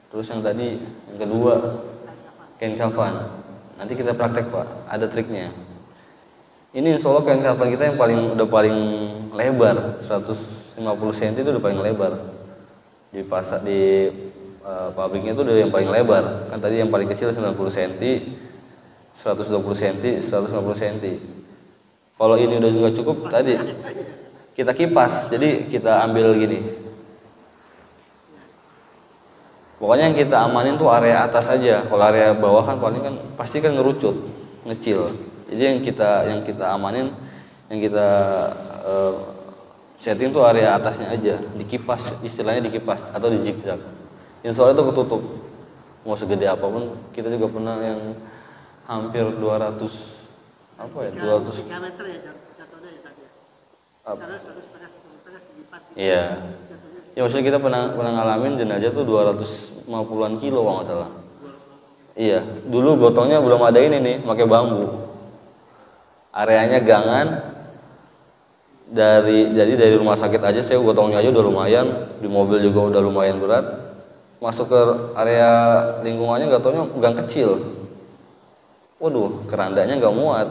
Terus yang tadi yang kedua, kain kafan, nanti kita praktek Pak, ada triknya. Ini insya Allah kain kafan kita yang udah paling lebar, 150 cm itu udah paling lebar. Di pasar di pabriknya itu udah yang paling lebar. Kan tadi yang paling kecil 90 cm, 120 cm, 150 cm. Kalau ini udah juga cukup, tadi kita kipas. Jadi kita ambil gini. Pokoknya yang kita amanin tuh area atas aja. Kalau area bawah kan paling kan pasti kan ngerucut, ngecil. Jadi yang kita amanin, yang kita setting tuh area atasnya aja, dikipas, istilahnya dikipas atau di zigzag. Insya Allah itu ketutup. Mau segede apapun, kita juga pernah yang hampir 200 apa ya? 200 meter ya jatuhnya ya tadi. Karena 1,5 dikipas. Iya. Ya maksudnya kita pernah ngalamin jenazah tuh 250-an kilo kalau nggak salah. Iya, dulu gotongnya belum ada ini nih, pakai bambu. Areanya gangan, jadi dari rumah sakit aja saya gotongnya aja udah lumayan, di mobil juga udah lumayan berat. Masuk ke area lingkungannya nggak taunya gang kecil. Waduh, kerandanya nggak muat.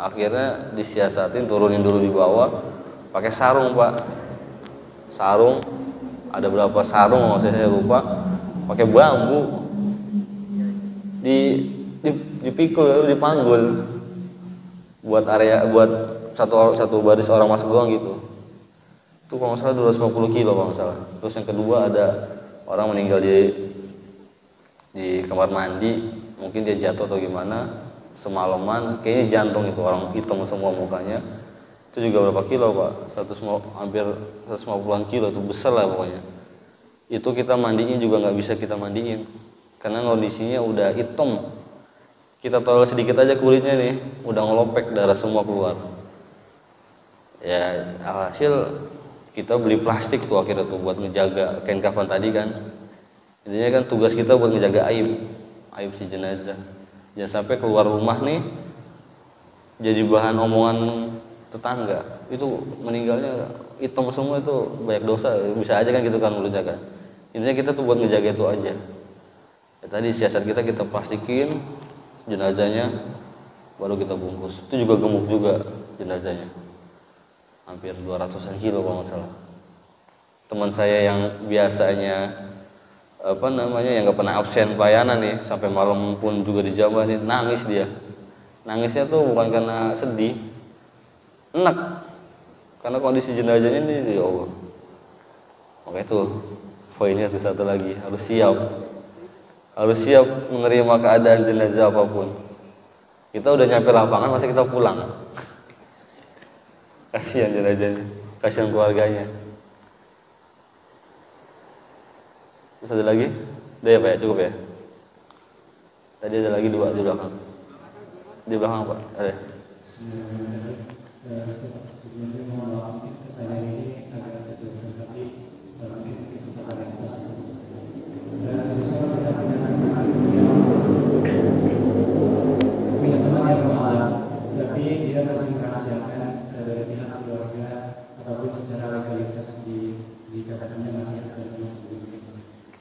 Akhirnya disiasatin turunin dulu di bawah, pakai sarung Pak. Sarung, ada berapa sarung nggak saya lupa, pakai bambu, dipikul, dipanggul, buat satu baris orang masuk doang gitu. Itu kalau nggak salah 250 kilo kalau nggak salah. Terus yang kedua ada orang meninggal di kamar mandi, mungkin dia jatuh atau gimana, semalaman, kayaknya jantung itu, orang hitam semua mukanya. Itu juga berapa kilo Pak, hampir 150-an kilo, itu besar lah pokoknya. Itu kita mandiin juga nggak bisa kita mandiin, karena kondisinya udah hitam. Kita tolol sedikit aja kulitnya nih, udah ngelopek, darah semua keluar. Ya hasil kita beli plastik tuh akhirnya tuh buat ngejaga kain kafan tadi kan. Intinya kan tugas kita buat ngejaga aib si jenazah. Jangan sampai keluar rumah nih jadi bahan omongan tetangga. Itu meninggalnya hitam semua, itu banyak dosa, bisa aja kan gitu kan mulutnya kan. Intinya kita tuh buat ngejaga itu aja. Ya, tadi siasat kita plastikin jenazahnya, baru kita bungkus. Itu juga gemuk juga jenazahnya, hampir 200-an kilo kalau nggak salah. Teman saya yang biasanya yang nggak pernah absen pelayanan nih, sampai malam pun juga dijamah nih, nangis dia. Nangisnya tuh bukan karena sedih, enak, karena kondisi jenazahnya ini ya Allah. Oke tuh poinnya tuh satu lagi, harus siap menerima keadaan jenazah apapun. Kita udah nyampe lapangan, masa kita pulang? Kasihan jenazahnya, kasihan keluarganya. Terus ada lagi? Udah ya Pak ya, cukup ya? Tadi ada lagi 2 di belakang. Di belakang Pak, ada. Sebelumnya mohon maaf, pertanyaan ini agak kecil, tapi mungkin kesempatan yang pas. Dan sebesar kita punya teman yang malam, tapi dia masih merahasiakan dari pihak keluarga ataupun secara legalitas dikatakannya masih ada di sebelumnya.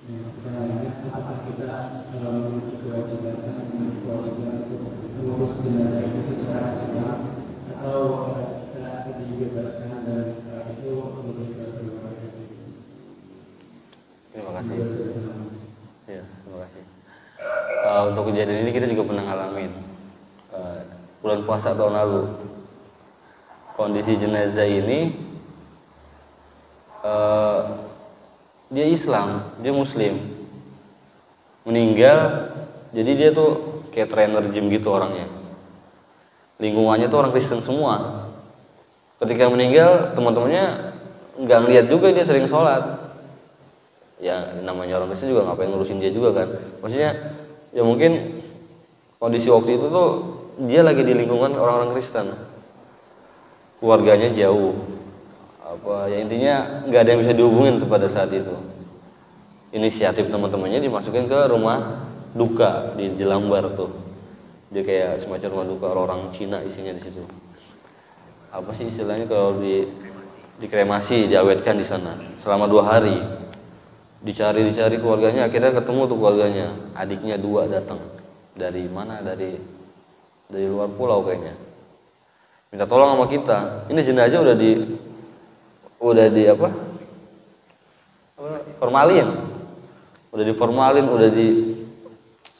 Pertanyaannya, apakah kita memiliki kewajiban untuk mengurus jenazah itu secara maksimal, atau kita dibebaskan dan itu berbeda keluarga? Terima kasih. Ya, terima kasih. Untuk kejadian ini kita juga pernah ngalamin. Bulan puasa tahun lalu. Kondisi jenazah ini dia Islam, dia Muslim, meninggal. Jadi dia tuh kayak trainer gym gitu orangnya. Lingkungannya tuh orang Kristen semua. Ketika meninggal, teman-temannya nggak ngeliat juga dia sering sholat. Ya namanya orang Kristen juga ngapain ngurusin dia juga kan. Maksudnya ya mungkin kondisi waktu itu tuh dia lagi di lingkungan orang-orang Kristen, keluarganya jauh, apa ya intinya nggak ada yang bisa dihubungin tuh pada saat itu. Inisiatif teman-temannya dimasukin ke rumah duka di Jelambar tuh. Dia kayak semacam rumah duka orang Cina isinya di situ. Apa sih istilahnya kalau dikremasi, diawetkan di sana selama 2 hari. Dicari keluarganya, akhirnya ketemu tuh keluarganya. Adiknya 2 datang. Dari mana? Dari luar pulau kayaknya. Minta tolong sama kita. Ini jenazah udah di apa? Formalin. Udah diformalin, udah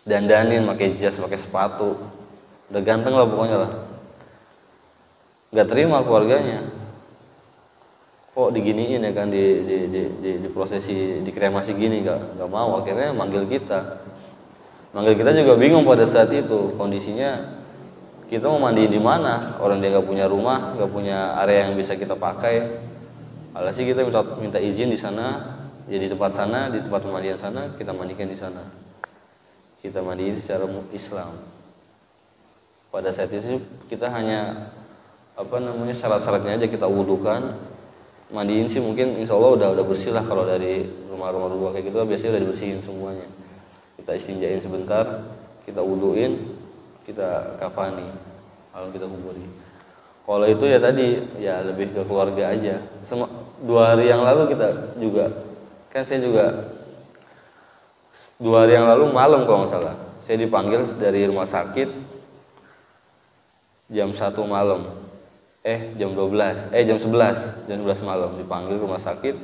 dandanin, pakai jas, pakai sepatu, udah ganteng lah pokoknya lah. Nggak terima keluarganya, kok diginiin ya kan, di prosesi dikremasi gini, nggak mau. Akhirnya manggil kita juga bingung pada saat itu kondisinya. Kita mau mandiin di mana? Orang dia nggak punya rumah, nggak punya area yang bisa kita pakai. Alhasil kita minta izin di sana, ya di tempat pemandian sana, kita mandikan di sana. Kita mandiin secara Islam. Pada saat itu kita hanya syarat-syaratnya aja kita wudukan. Mandiin sih mungkin insya Allah udah bersih lah. Kalau dari rumah-rumah dua kayak gitu biasanya udah dibersihin semuanya. Kita istinjain sebentar, kita wuduin, kita kafani, lalu kita kuburi. Kalau itu ya tadi ya lebih ke keluarga aja. 2 hari yang lalu kita juga, kan saya juga 2 hari yang lalu malam kalau nggak salah, saya dipanggil dari rumah sakit jam 1 malam, jam 11 malam dipanggil ke rumah sakit.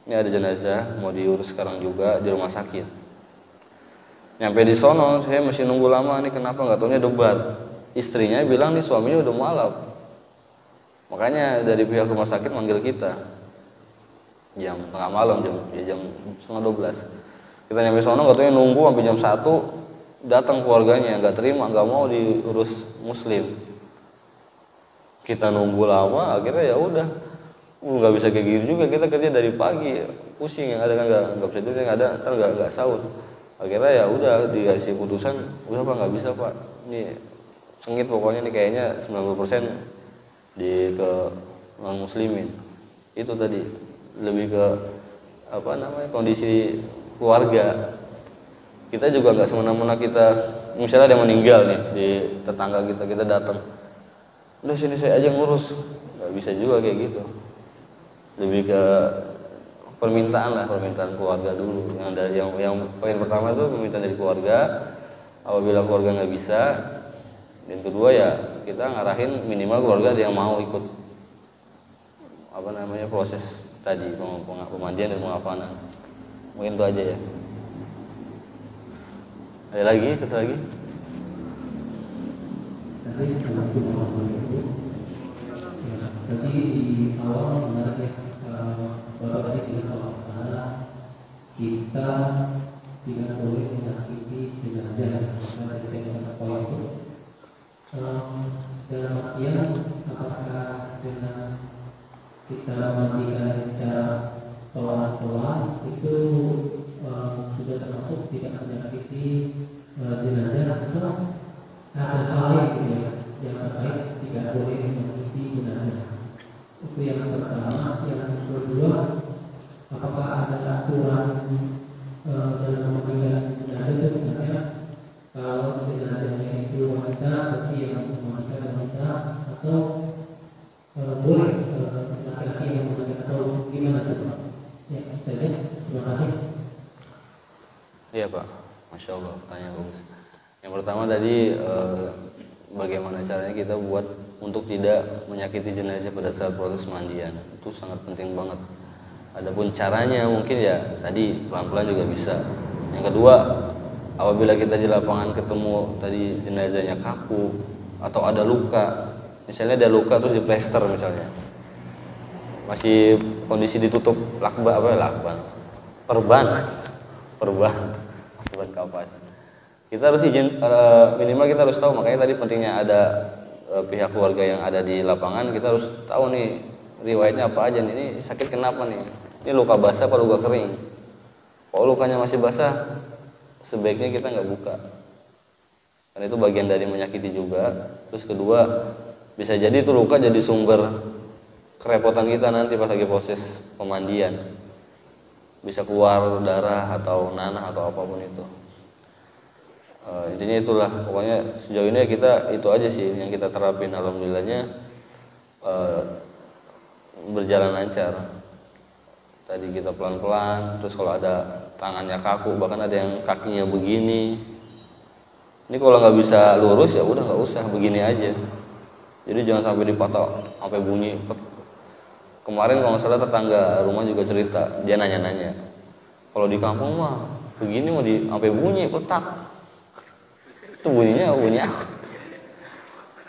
Ini ada jenazah mau diurus sekarang juga di rumah sakit. Nyampe di sono saya masih nunggu lama nih, kenapa nggak taunya debat. Istrinya bilang nih suaminya udah mualaf. Makanya dari pihak rumah sakit manggil kita jam tengah malam, jam 11:30. Kita nyampe sono katanya nunggu sampai jam 1, datang keluarganya, nggak terima, nggak mau diurus Muslim. Kita nunggu lama, akhirnya ya udah, nggak bisa kayak gitu juga, kita kerja dari pagi, pusing, yang ada kan nggak bisa tidur, yang ada ntar nggak sahur. Akhirnya ya udah dikasih putusan, udah Pak nggak bisa Pak, ini sengit pokoknya nih kayaknya 90% ke non muslimin. Itu tadi lebih ke kondisi keluarga. Kita juga nggak semena-mena kita, misalnya ada yang meninggal nih di tetangga kita datang, udah sini saya aja ngurus, nggak bisa juga kayak gitu. Lebih ke permintaan keluarga dulu. Yang poin pertama itu permintaan dari keluarga. Apabila keluarga nggak bisa, dan kedua ya kita ngarahin minimal keluarga ada yang mau ikut proses tadi pemandian dan pengapanan. Mungkin itu aja ya. Ada lagi, satu lagi. Tadi di awal menarik ya, Bapak tadi bilang bahwa kita tidak boleh menyakiti jenazah. Dari saya poin itu dalam artian apakah dengan kita memandikan secara pelan-pelan itu sudah termasuk tidak menyakiti jenazah, atau ada hal lain yang terkait tidak boleh menyakiti jenazah. Itu yang pertama. Yang kedua, apakah ada aturan dalam memandikan jenazah itu? Misalnya kalau jenazahnya itu wanita, berarti yang memandikan wanita, atau boleh laki-laki yang memandikan, atau gimana itu? Ya, saja. Terima kasih. Iya Pak, Masya Allah, tanya bagus. Yang pertama tadi bagaimana caranya kita buat untuk tidak menyakiti jenazah pada saat proses pemandian, itu sangat penting banget. Adapun caranya mungkin ya tadi pelan-pelan juga bisa. Yang kedua, apabila kita di lapangan ketemu tadi jenazahnya kaku, atau ada luka, misalnya ada luka terus diplester misalnya, masih kondisi ditutup perban kapas, kita harus izin, minimal kita harus tahu. Makanya tadi pentingnya ada pihak keluarga yang ada di lapangan. Kita harus tahu nih riwayatnya apa aja nih, ini sakit kenapa nih, ini luka basah apa luka kering. Kalau lukanya masih basah, sebaiknya kita nggak buka, karena itu bagian dari menyakiti juga. Terus kedua, bisa jadi itu luka jadi sumber kerepotan kita nanti pas lagi proses pemandian, bisa keluar darah atau nanah atau apapun itu. Intinya itulah, pokoknya sejauh ini kita itu aja sih yang kita terapin. Alhamdulillahnya berjalan lancar. Tadi kita pelan-pelan, terus kalau ada tangannya kaku, bahkan ada yang kakinya begini, ini kalau nggak bisa lurus ya udah nggak usah, begini aja. Jadi jangan sampai dipatok sampai bunyi. Kemarin kalau nggak salah tetangga rumah juga cerita, dia nanya-nanya, kalau di kampung mah begini mau sampai bunyi petak, itu bunyinya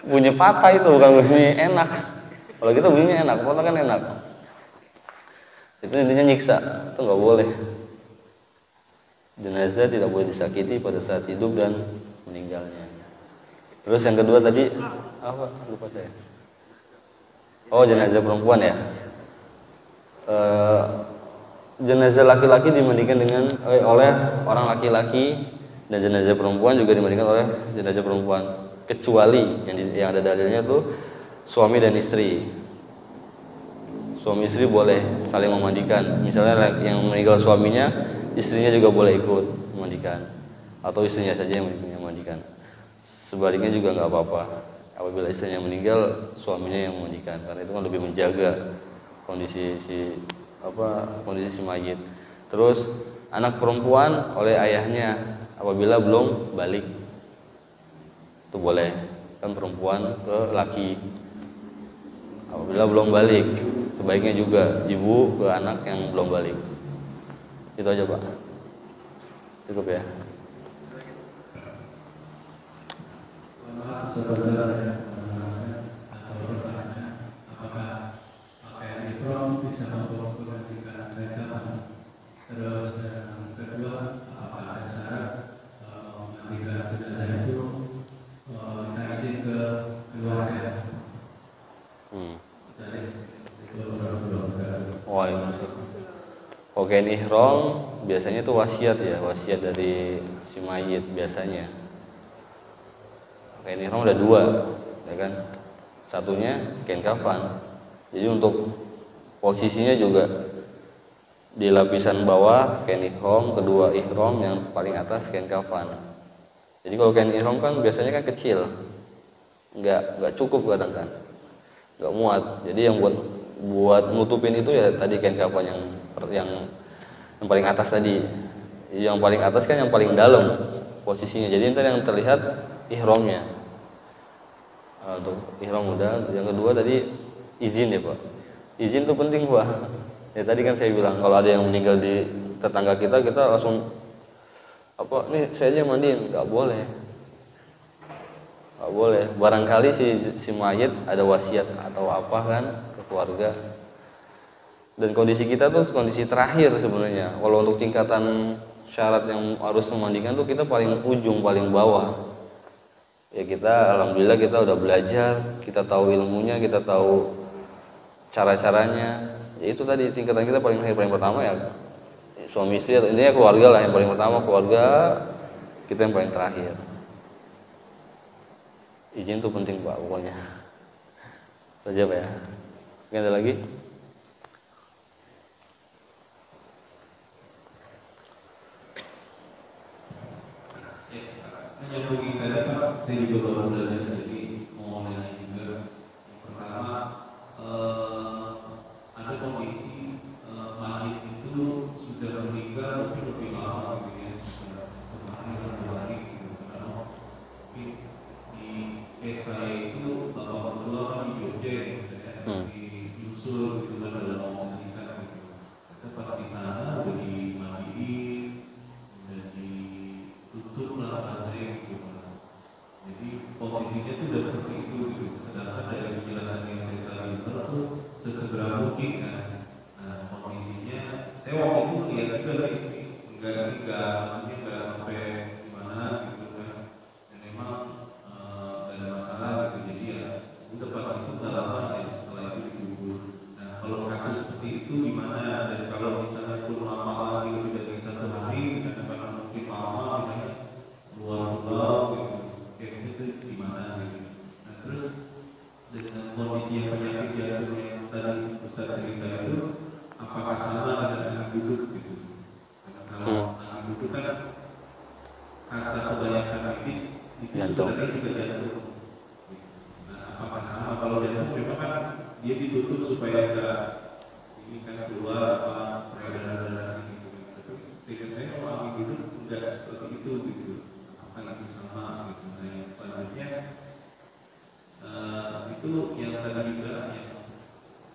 bunyi patah, itu bukan bunyi enak. Kalau kita bunyinya enak, patah kan enak. Itu intinya nyiksa, itu nggak boleh. Jenazah tidak boleh disakiti pada saat hidup dan meninggalnya. Terus yang kedua tadi apa? Lupa saya. Oh, jenazah perempuan ya. Jenazah laki-laki dimandikan oleh orang laki-laki, dan jenazah perempuan juga dimandikan oleh jenazah perempuan, kecuali yang ada dalilnya tuh suami dan istri. Suami istri boleh saling memandikan. Misalnya yang meninggal suaminya, istrinya juga boleh ikut memandikan, atau istrinya saja yang memandikan. Sebaliknya juga nggak apa-apa. Apabila istrinya meninggal, suaminya yang memandikan, karena itu kan lebih menjaga kondisi si mayit. Terus anak perempuan oleh ayahnya apabila belum balik, itu boleh, kan perempuan ke laki. Apabila belum balik, sebaiknya juga ibu ke anak yang belum balik. Itu aja Pak, cukup ya. Pakaian ihram biasanya itu wasiat dari si mayit biasanya. Pakaian ihram ada dua, ya kan? Satunya kain kafan. Jadi untuk posisinya juga di lapisan bawah kain ihram, kedua ihram, yang paling atas kain kafan. Jadi kalau kain ihram kan biasanya kan kecil, nggak cukup kadang kan, nggak muat. Jadi yang buat nutupin itu ya tadi kain kafan yang paling atas tadi. Yang paling atas kan yang paling dalam posisinya. Jadi ntar yang terlihat ihramnya. Untuk ihram udah. Yang kedua tadi izin ya Pak. Izin itu penting Pak. Ya tadi kan saya bilang kalau ada yang meninggal di tetangga kita langsung nih saya aja mandiin, nggak boleh. Nggak boleh. Barangkali si mayit ada wasiat atau apa kan ke keluarga. Dan kondisi kita tuh kondisi terakhir sebenarnya. Kalau untuk tingkatan syarat yang harus memandikan tuh kita paling ujung, paling bawah. Ya kita alhamdulillah kita udah belajar, kita tahu ilmunya, kita tahu cara-caranya. Ya itu tadi tingkatan kita paling pertama ya suami istri, atau intinya keluarga lah yang paling pertama, keluarga kita yang paling terakhir. Izin tuh penting Pak pokoknya. Saja Pak ya. Mungkin ada lagi? Menyambungi tadi Pak, saya juga baru belajar, jadi mau nanya juga. Pertama, ada kondisi mayit itu sudah meninggal tapi lebih lama gitu ya, kemarin atau 2 hari gitu. Karena di desa itu bapak berdua kan di Jogja ya, saya di Yusul gitu kan, dalam ngomong singkat gitu. Kita pas di sana udah dimandiin, udah ditutup lah rasanya gitu. Jadi posisi duduk gitu. Karena kalau angin duduk kan kata kebanyakan medis itu Jantung. sebenarnya juga jantung. Nah, apakah sama kalau jantung memang kan dia ditutup supaya enggak ini kan keluar apa peredaran darah gitu. Tapi sehingga saya kalau angin duduk enggak seperti itu gitu. Apakah itu sama gitu. Nah, yang selanjutnya itu yang tadi juga yang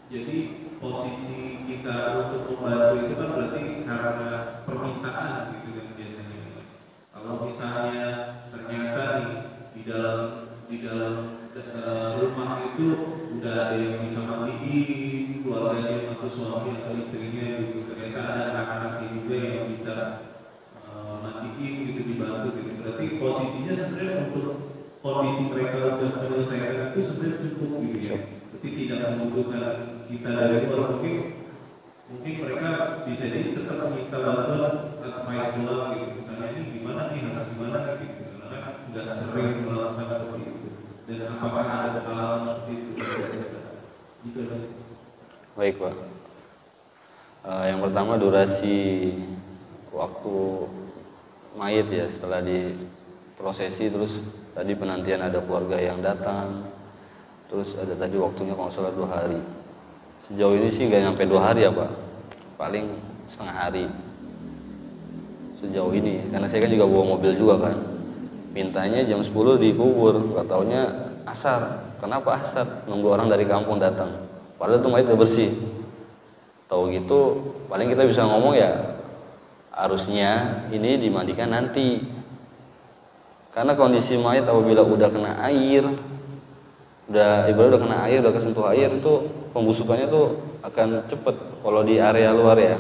jadi posisi kita untuk membantu itu kan berarti karena permintaan gitu kan biasanya. Kalau misalnya ternyata nih di dalam rumah itu udah ada yang bisa mandiin keluarganya atau suami atau istrinya gitu, ternyata ada anak-anaknya juga yang bisa mandiin gitu, dibantu gitu. Berarti posisinya sebenarnya untuk kondisi mereka udah menyelesaikan itu sebenarnya cukup gitu ya. Berarti tidak membutuhkan kita dari luar. Mungkin mereka bisa jadi tetap meminta bantuan advice doang gitu. Misalnya ini gimana nih, harus gimana gitu. Karena kan nggak sering melakukan seperti itu. Dan apakah ada pengalaman seperti itu? Gitu aja. Baik Pak. Yang pertama durasi waktu mayit ya setelah diprosesi, terus tadi penantian ada keluarga yang datang, terus ada tadi waktunya kalau nggak salah 2 hari. Sejauh ini sih nggak nyampe 2 hari ya Pak, paling setengah hari sejauh ini, karena saya kan juga bawa mobil juga kan, mintanya jam 10 dikubur, nggak taunya asar. Kenapa asar? Nunggu orang dari kampung datang, padahal itu mayit udah bersih. Tahu gitu paling kita bisa ngomong ya harusnya ini dimandikan nanti, karena kondisi mayit apabila udah kena air, udah ibarat udah kena air, udah kesentuh air, itu pembusukannya tuh akan cepet. Kalau di area luar ya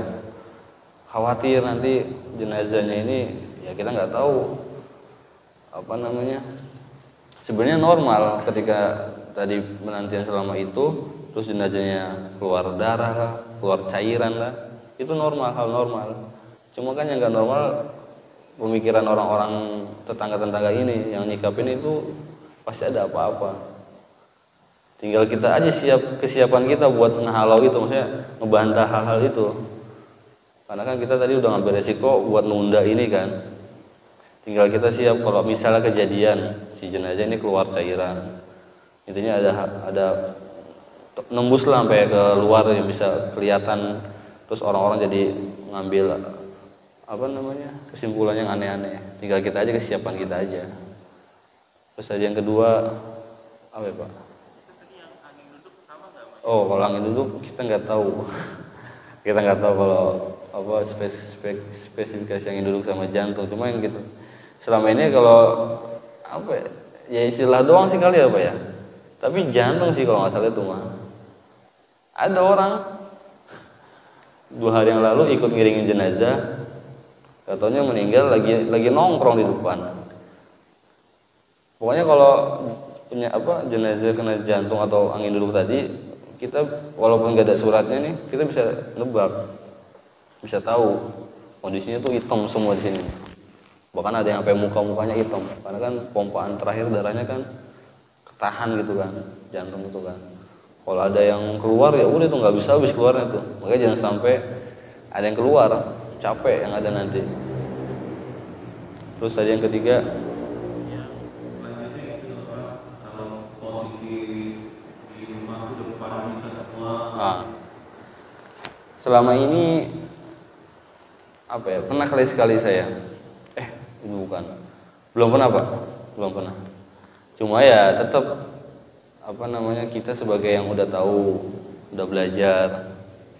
khawatir nanti jenazahnya ini ya kita nggak tahu apa namanya. Sebenarnya normal ketika tadi penantian selama itu, terus jenazahnya keluar darah lah, keluar cairan lah, itu normal, hal normal. Cuma kan yang nggak normal pemikiran orang-orang tetangga-tetangga ini yang nyikapin itu pasti ada apa-apa. Tinggal kita aja kesiapan kita buat ngehalau itu, maksudnya ngebantah hal-hal itu. Karena kan kita tadi udah ngambil resiko buat nunda ini kan. Tinggal kita siap kalau misalnya kejadian si jenazah ini keluar cairan, intinya ada nembus lah sampai ke luar yang bisa kelihatan, terus orang-orang jadi ngambil apa namanya kesimpulannya yang aneh-aneh. Tinggal kita aja kesiapan kita aja. Terus aja yang kedua apa ya Pak? Oh, kalau angin duduk kita nggak tahu. Kita nggak tahu kalau apa spesifikasi angin duduk sama jantung. Cuma yang gitu. Selama ini kalau apa ya istilah doang sih kali ya Pak ya. Tapi jantung sih kalau nggak salah itu mah. Ada orang 2 hari yang lalu ikut ngiringin jenazah, katanya meninggal lagi nongkrong di depan. Pokoknya kalau punya apa jenazah kena jantung atau angin duduk tadi, kita walaupun nggak ada suratnya nih, kita bisa nebak, bisa tahu kondisinya tuh hitam semua di sini. Bahkan ada yang sampai muka-mukanya hitam, karena kan pompaan terakhir darahnya kan ketahan gitu kan, jantung itu kan. Kalau ada yang keluar ya udah tuh nggak bisa habis keluarnya tuh. Makanya jangan sampai ada yang keluar, capek yang ada nanti. Terus ada yang ketiga. Selama ini apa ya, pernah sekali saya itu bukan, belum pernah Pak, belum pernah. Cuma ya tetap apa namanya, kita sebagai yang udah tahu, udah belajar,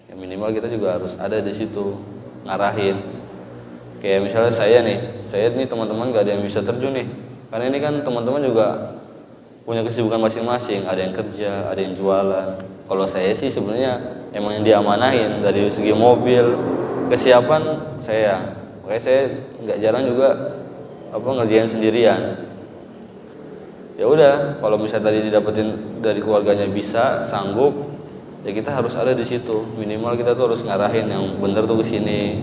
ya minimal kita juga harus ada di situ ngarahin. Kayak misalnya saya nih teman-teman gak ada yang bisa terjun nih, karena ini kan teman-teman juga punya kesibukan masing-masing, ada yang kerja, ada yang jualan. Kalau saya sih sebenarnya emang yang diamanahin dari segi mobil, kesiapan saya. Makanya saya nggak jarang juga ngerjain sendirian. Ya udah, kalau misalnya tadi didapetin dari keluarganya bisa, sanggup, ya kita harus ada di situ. Minimal kita tuh harus ngarahin yang bener tuh ke sini.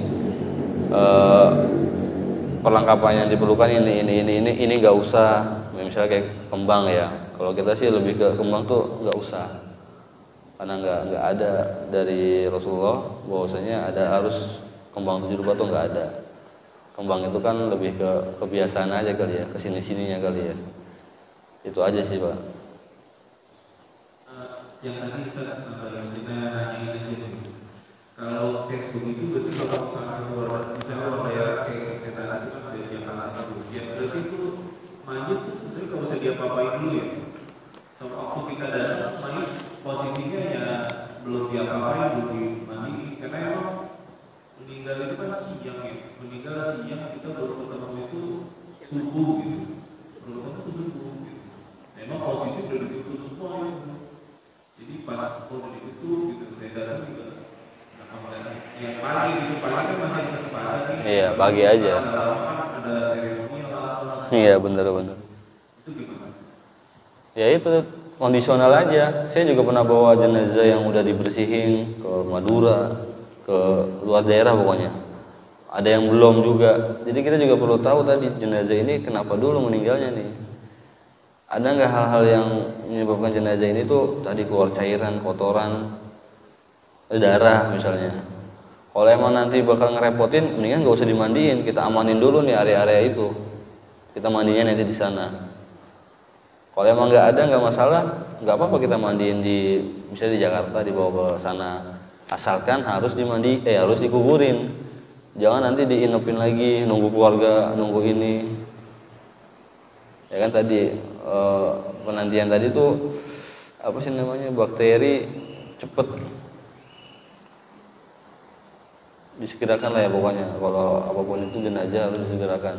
Perlengkapan yang diperlukan ini nggak usah. Misalnya kayak kembang ya. Kalau kita sih lebih ke kembang tuh nggak usah. karena nggak ada dari Rasulullah bahwasanya ada harus kembang 7 rupa tuh nggak ada. Kembang itu kan lebih ke kebiasaan aja kali ya, kesini sininya kali ya. Itu aja sih Pak. Yang tadi yang kita nanyain aja nih, kalau textbook itu berarti kalau misalnya kayak kita tadi kan dari Jakarta ya berarti itu mayat itu sebenarnya kalau bisa diapa-apain dulu ya. Sama waktu kita datang mayat posisinya ya belum diapa-apain, belum dimandiin karena emang meninggal itu kan siang ya, meninggal siang kita baru ketemu itu subuh gitu, baru ketemu subuh gitu. Memang posisi udah ditutup semua ya. Jadi pas udah ditutup gitu saya datang juga yang pagi gitu, pagi kan masih ada kesempatan. Iya, pagi aja. Ada seremoni lah. Iya, bener-bener. Itu gimana? Ya itu kondisional aja. Saya juga pernah bawa jenazah yang udah dibersihin ke Madura, ke luar daerah pokoknya. Ada yang belum juga. Jadi kita juga perlu tahu tadi jenazah ini kenapa dulu meninggalnya nih. Ada nggak hal-hal yang menyebabkan jenazah ini tuh tadi keluar cairan, kotoran, darah misalnya. Kalau emang nanti bakal ngerepotin, mendingan nggak usah dimandiin. Kita amanin dulu nih area-area itu. Kita mandinya nanti di sana. Kalau emang nggak ada nggak masalah, nggak apa-apa kita mandiin di misalnya di Jakarta dibawa ke sana. Asalkan harus harus dikuburin. Jangan nanti diinepin lagi, nunggu keluarga, nunggu ini. Ya kan tadi penantian tadi tuh apa sih namanya bakteri cepet disegerakan lah ya pokoknya. Kalau apapun itu jenazah harus disegerakan.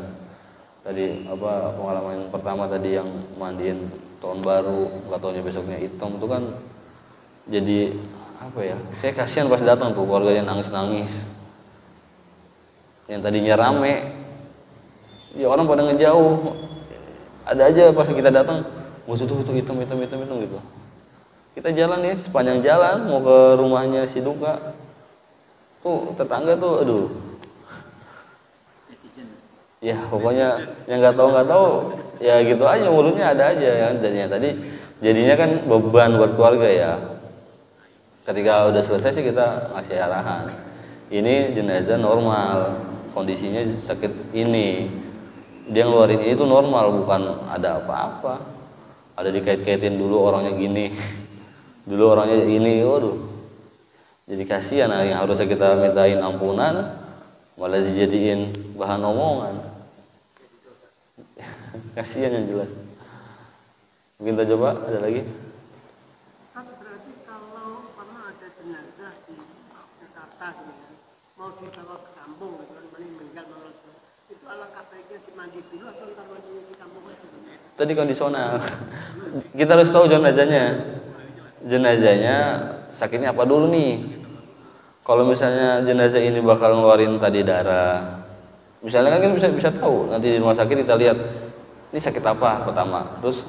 Tadi apa pengalaman pertama tadi yang mandiin tahun baru, nggak taunya besoknya hitam itu kan jadi apa ya? Saya kasihan pas datang tuh keluarganya nangis-nangis. Yang tadinya rame, ya orang pada ngejauh. Ada aja pas kita datang, musuh tuh hitam gitu. Kita jalan ya sepanjang jalan mau ke rumahnya si Duka. Tuh tetangga tuh aduh. Ya pokoknya yang nggak tahu ya gitu aja mulutnya ada aja ya. Jadinya kan beban buat keluarga ya. Ketika udah selesai sih kita ngasih arahan. Ini jenazah normal, kondisinya sakit ini. Dia ngeluarin ini tuh normal, bukan ada apa-apa. Ada dikait-kaitin dulu orangnya gini, dulu orangnya ini, waduh. Jadi kasihan yang harusnya kita mintain ampunan, malah dijadiin bahan omongan. Kasihan yang jelas. Mungkin kita coba, ada lagi? Berarti kalau pernah ada jenazah di Jakarta gitu, mau dibawa ke kampung gitu kan, meninggal itu alangkah baiknya dimandi dulu atau ntar mandinya di kampung aja? Tadi kondisional. Kita harus tahu jenazahnya sakitnya apa dulu nih. Kalau misalnya jenazah ini bakal ngeluarin tadi darah, misalnya kan kita bisa tahu nanti di rumah sakit kita lihat ini sakit apa pertama, terus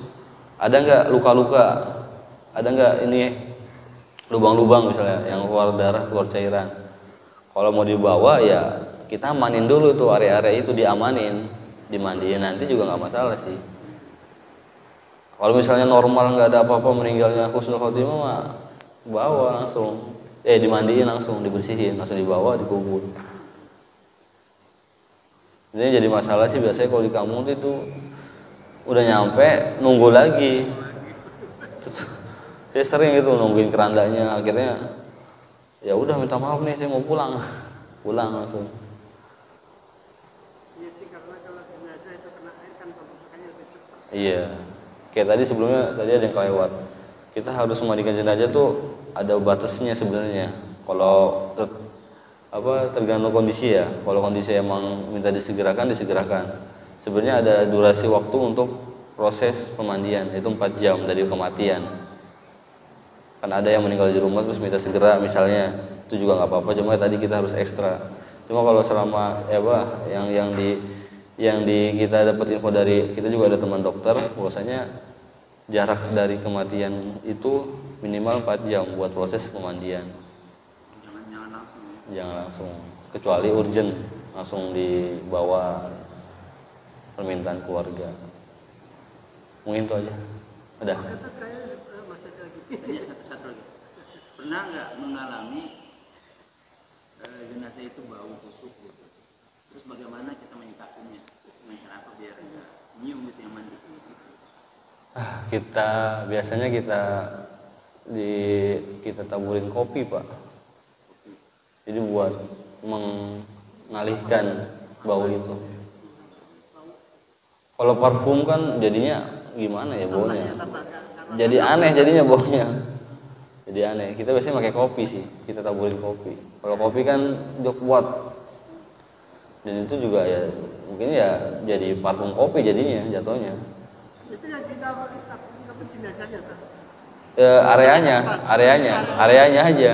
ada nggak luka-luka, ada nggak ini lubang-lubang misalnya yang keluar darah, keluar cairan. Kalau mau dibawa ya kita amanin dulu tuh area-area itu, diamanin, dimandiin nanti juga nggak masalah sih. Kalau misalnya normal nggak ada apa-apa, meninggalnya husnul khotimah mah bawa langsung, dimandiin langsung, dibersihin, langsung dibawa dikubur. Ini jadi masalah sih biasanya kalau di kampung itu udah nyampe nunggu lagi. Saya sering itu nungguin kerandanya, akhirnya ya udah minta maaf nih saya mau pulang langsung. Iya sih, karena kalau jenazah itu kena air kan pembusukannya lebih cepat. Iya, kayak tadi sebelumnya tadi ada yang kelewat. Kita harus memandikan jenazah tuh ada batasnya sebenarnya. Kalau tergantung kondisi ya. Kalau kondisi emang minta disegerakan. Sebenarnya ada durasi waktu untuk proses pemandian, itu 4 jam dari kematian. Kan ada yang meninggal di rumah terus minta segera misalnya, itu juga nggak apa-apa, cuma tadi kita harus ekstra. Cuma kalau selama yang kita dapat info dari, kita juga ada teman dokter, bahwasanya jarak dari kematian itu minimal 4 jam buat proses pemandian. Jangan langsung, kecuali urgent langsung dibawa permintaan keluarga. Mungkin itu aja. Udah. Masih ada lagi. pernah nggak mengalami jenazah itu bau busuk gitu? Terus bagaimana kita menyikapinya? Dengan cara apa biar nggak nyium gitu yang mandi? Kita biasanya kita taburin kopi, Pak. Jadi buat mengalihkan bau itu. Kalau parfum kan jadinya gimana ya baunya? Jadi aneh jadinya baunya. Jadi aneh. Kita biasanya pakai kopi sih. Kita taburin kopi. Kalau kopi kan udah kuat. Dan itu juga ya mungkin ya jadi parfum kopi jadinya jatuhnya. Itu yang kita jenazahnya kan? Areanya aja.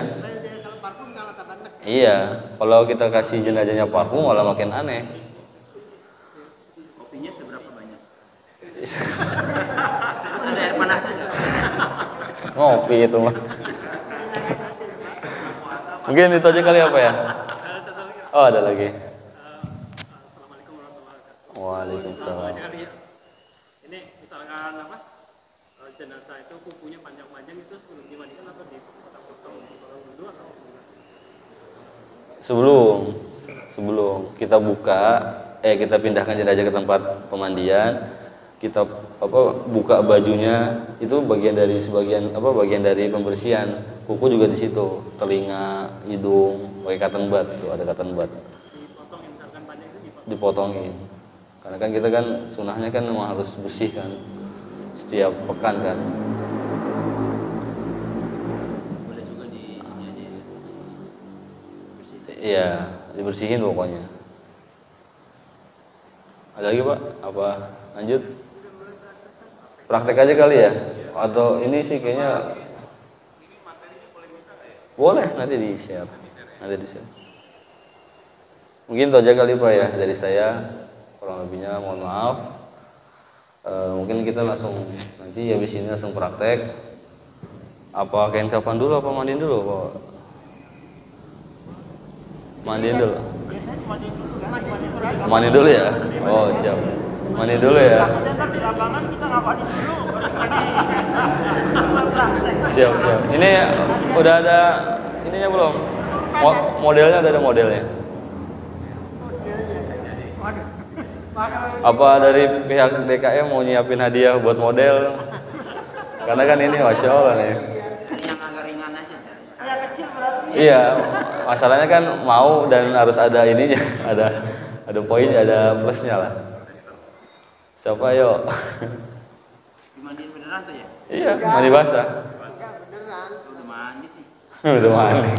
Kalau parfum kalau tambah nek. Iya, kalau kita kasih jenazahnya parfum malah makin aneh. Kopinya seberapa banyak? Ada air panasnya nggak? Ngopi itu mah. Mungkin itu aja kali apa ya? Oh, ada lagi. Assalamualaikum warahmatullahi wabarakatuh. Waalaikumsalam. Ini misalkan apa? Jenazah itu kukunya panjang-panjang itu sebelum dimandikan atau dipotong-potong dulu atau Sebelum kita kita pindahkan jenazah ke tempat pemandian, kita buka bajunya, itu bagian dari pembersihan. Kuku juga di situ, telinga, hidung, pakai cotton bud, tuh ada cotton bud. dipotong yang misalkan panjang itu Dipotongin. Karena kan kita kan sunahnya kan memang harus bersih kan. Setiap pekan kan. Boleh juga di sini aja ya. Iya, dibersihin pokoknya. Ada lagi, Pak? Apa lanjut? Praktek aja kali ya? Atau ini sih kayaknya boleh nanti di-share. Mungkin itu aja kali Pak ya dari saya. Kurang lebihnya mohon maaf. Mungkin kita langsung nanti habis ini langsung praktek. Apa kain kapan dulu apa mandiin dulu, Pak? Mandiin dulu. Mandi dulu ya? Oh, siap. Mandi dulu ya. Siap. Ini udah ada ininya belum? Modelnya udah ada modelnya. Apa dari pihak DKM mau nyiapin hadiah buat model? Karena kan ini Masya Allah nih. Yang agak ringan aja. Iya, masalahnya kan mau dan harus ada ininya, ada poinnya, ada plusnya lah. Siapa yuk? Dimandiin beneran tuh ya? Iya, mandi basah. Udah mandi sih. Udah mandi.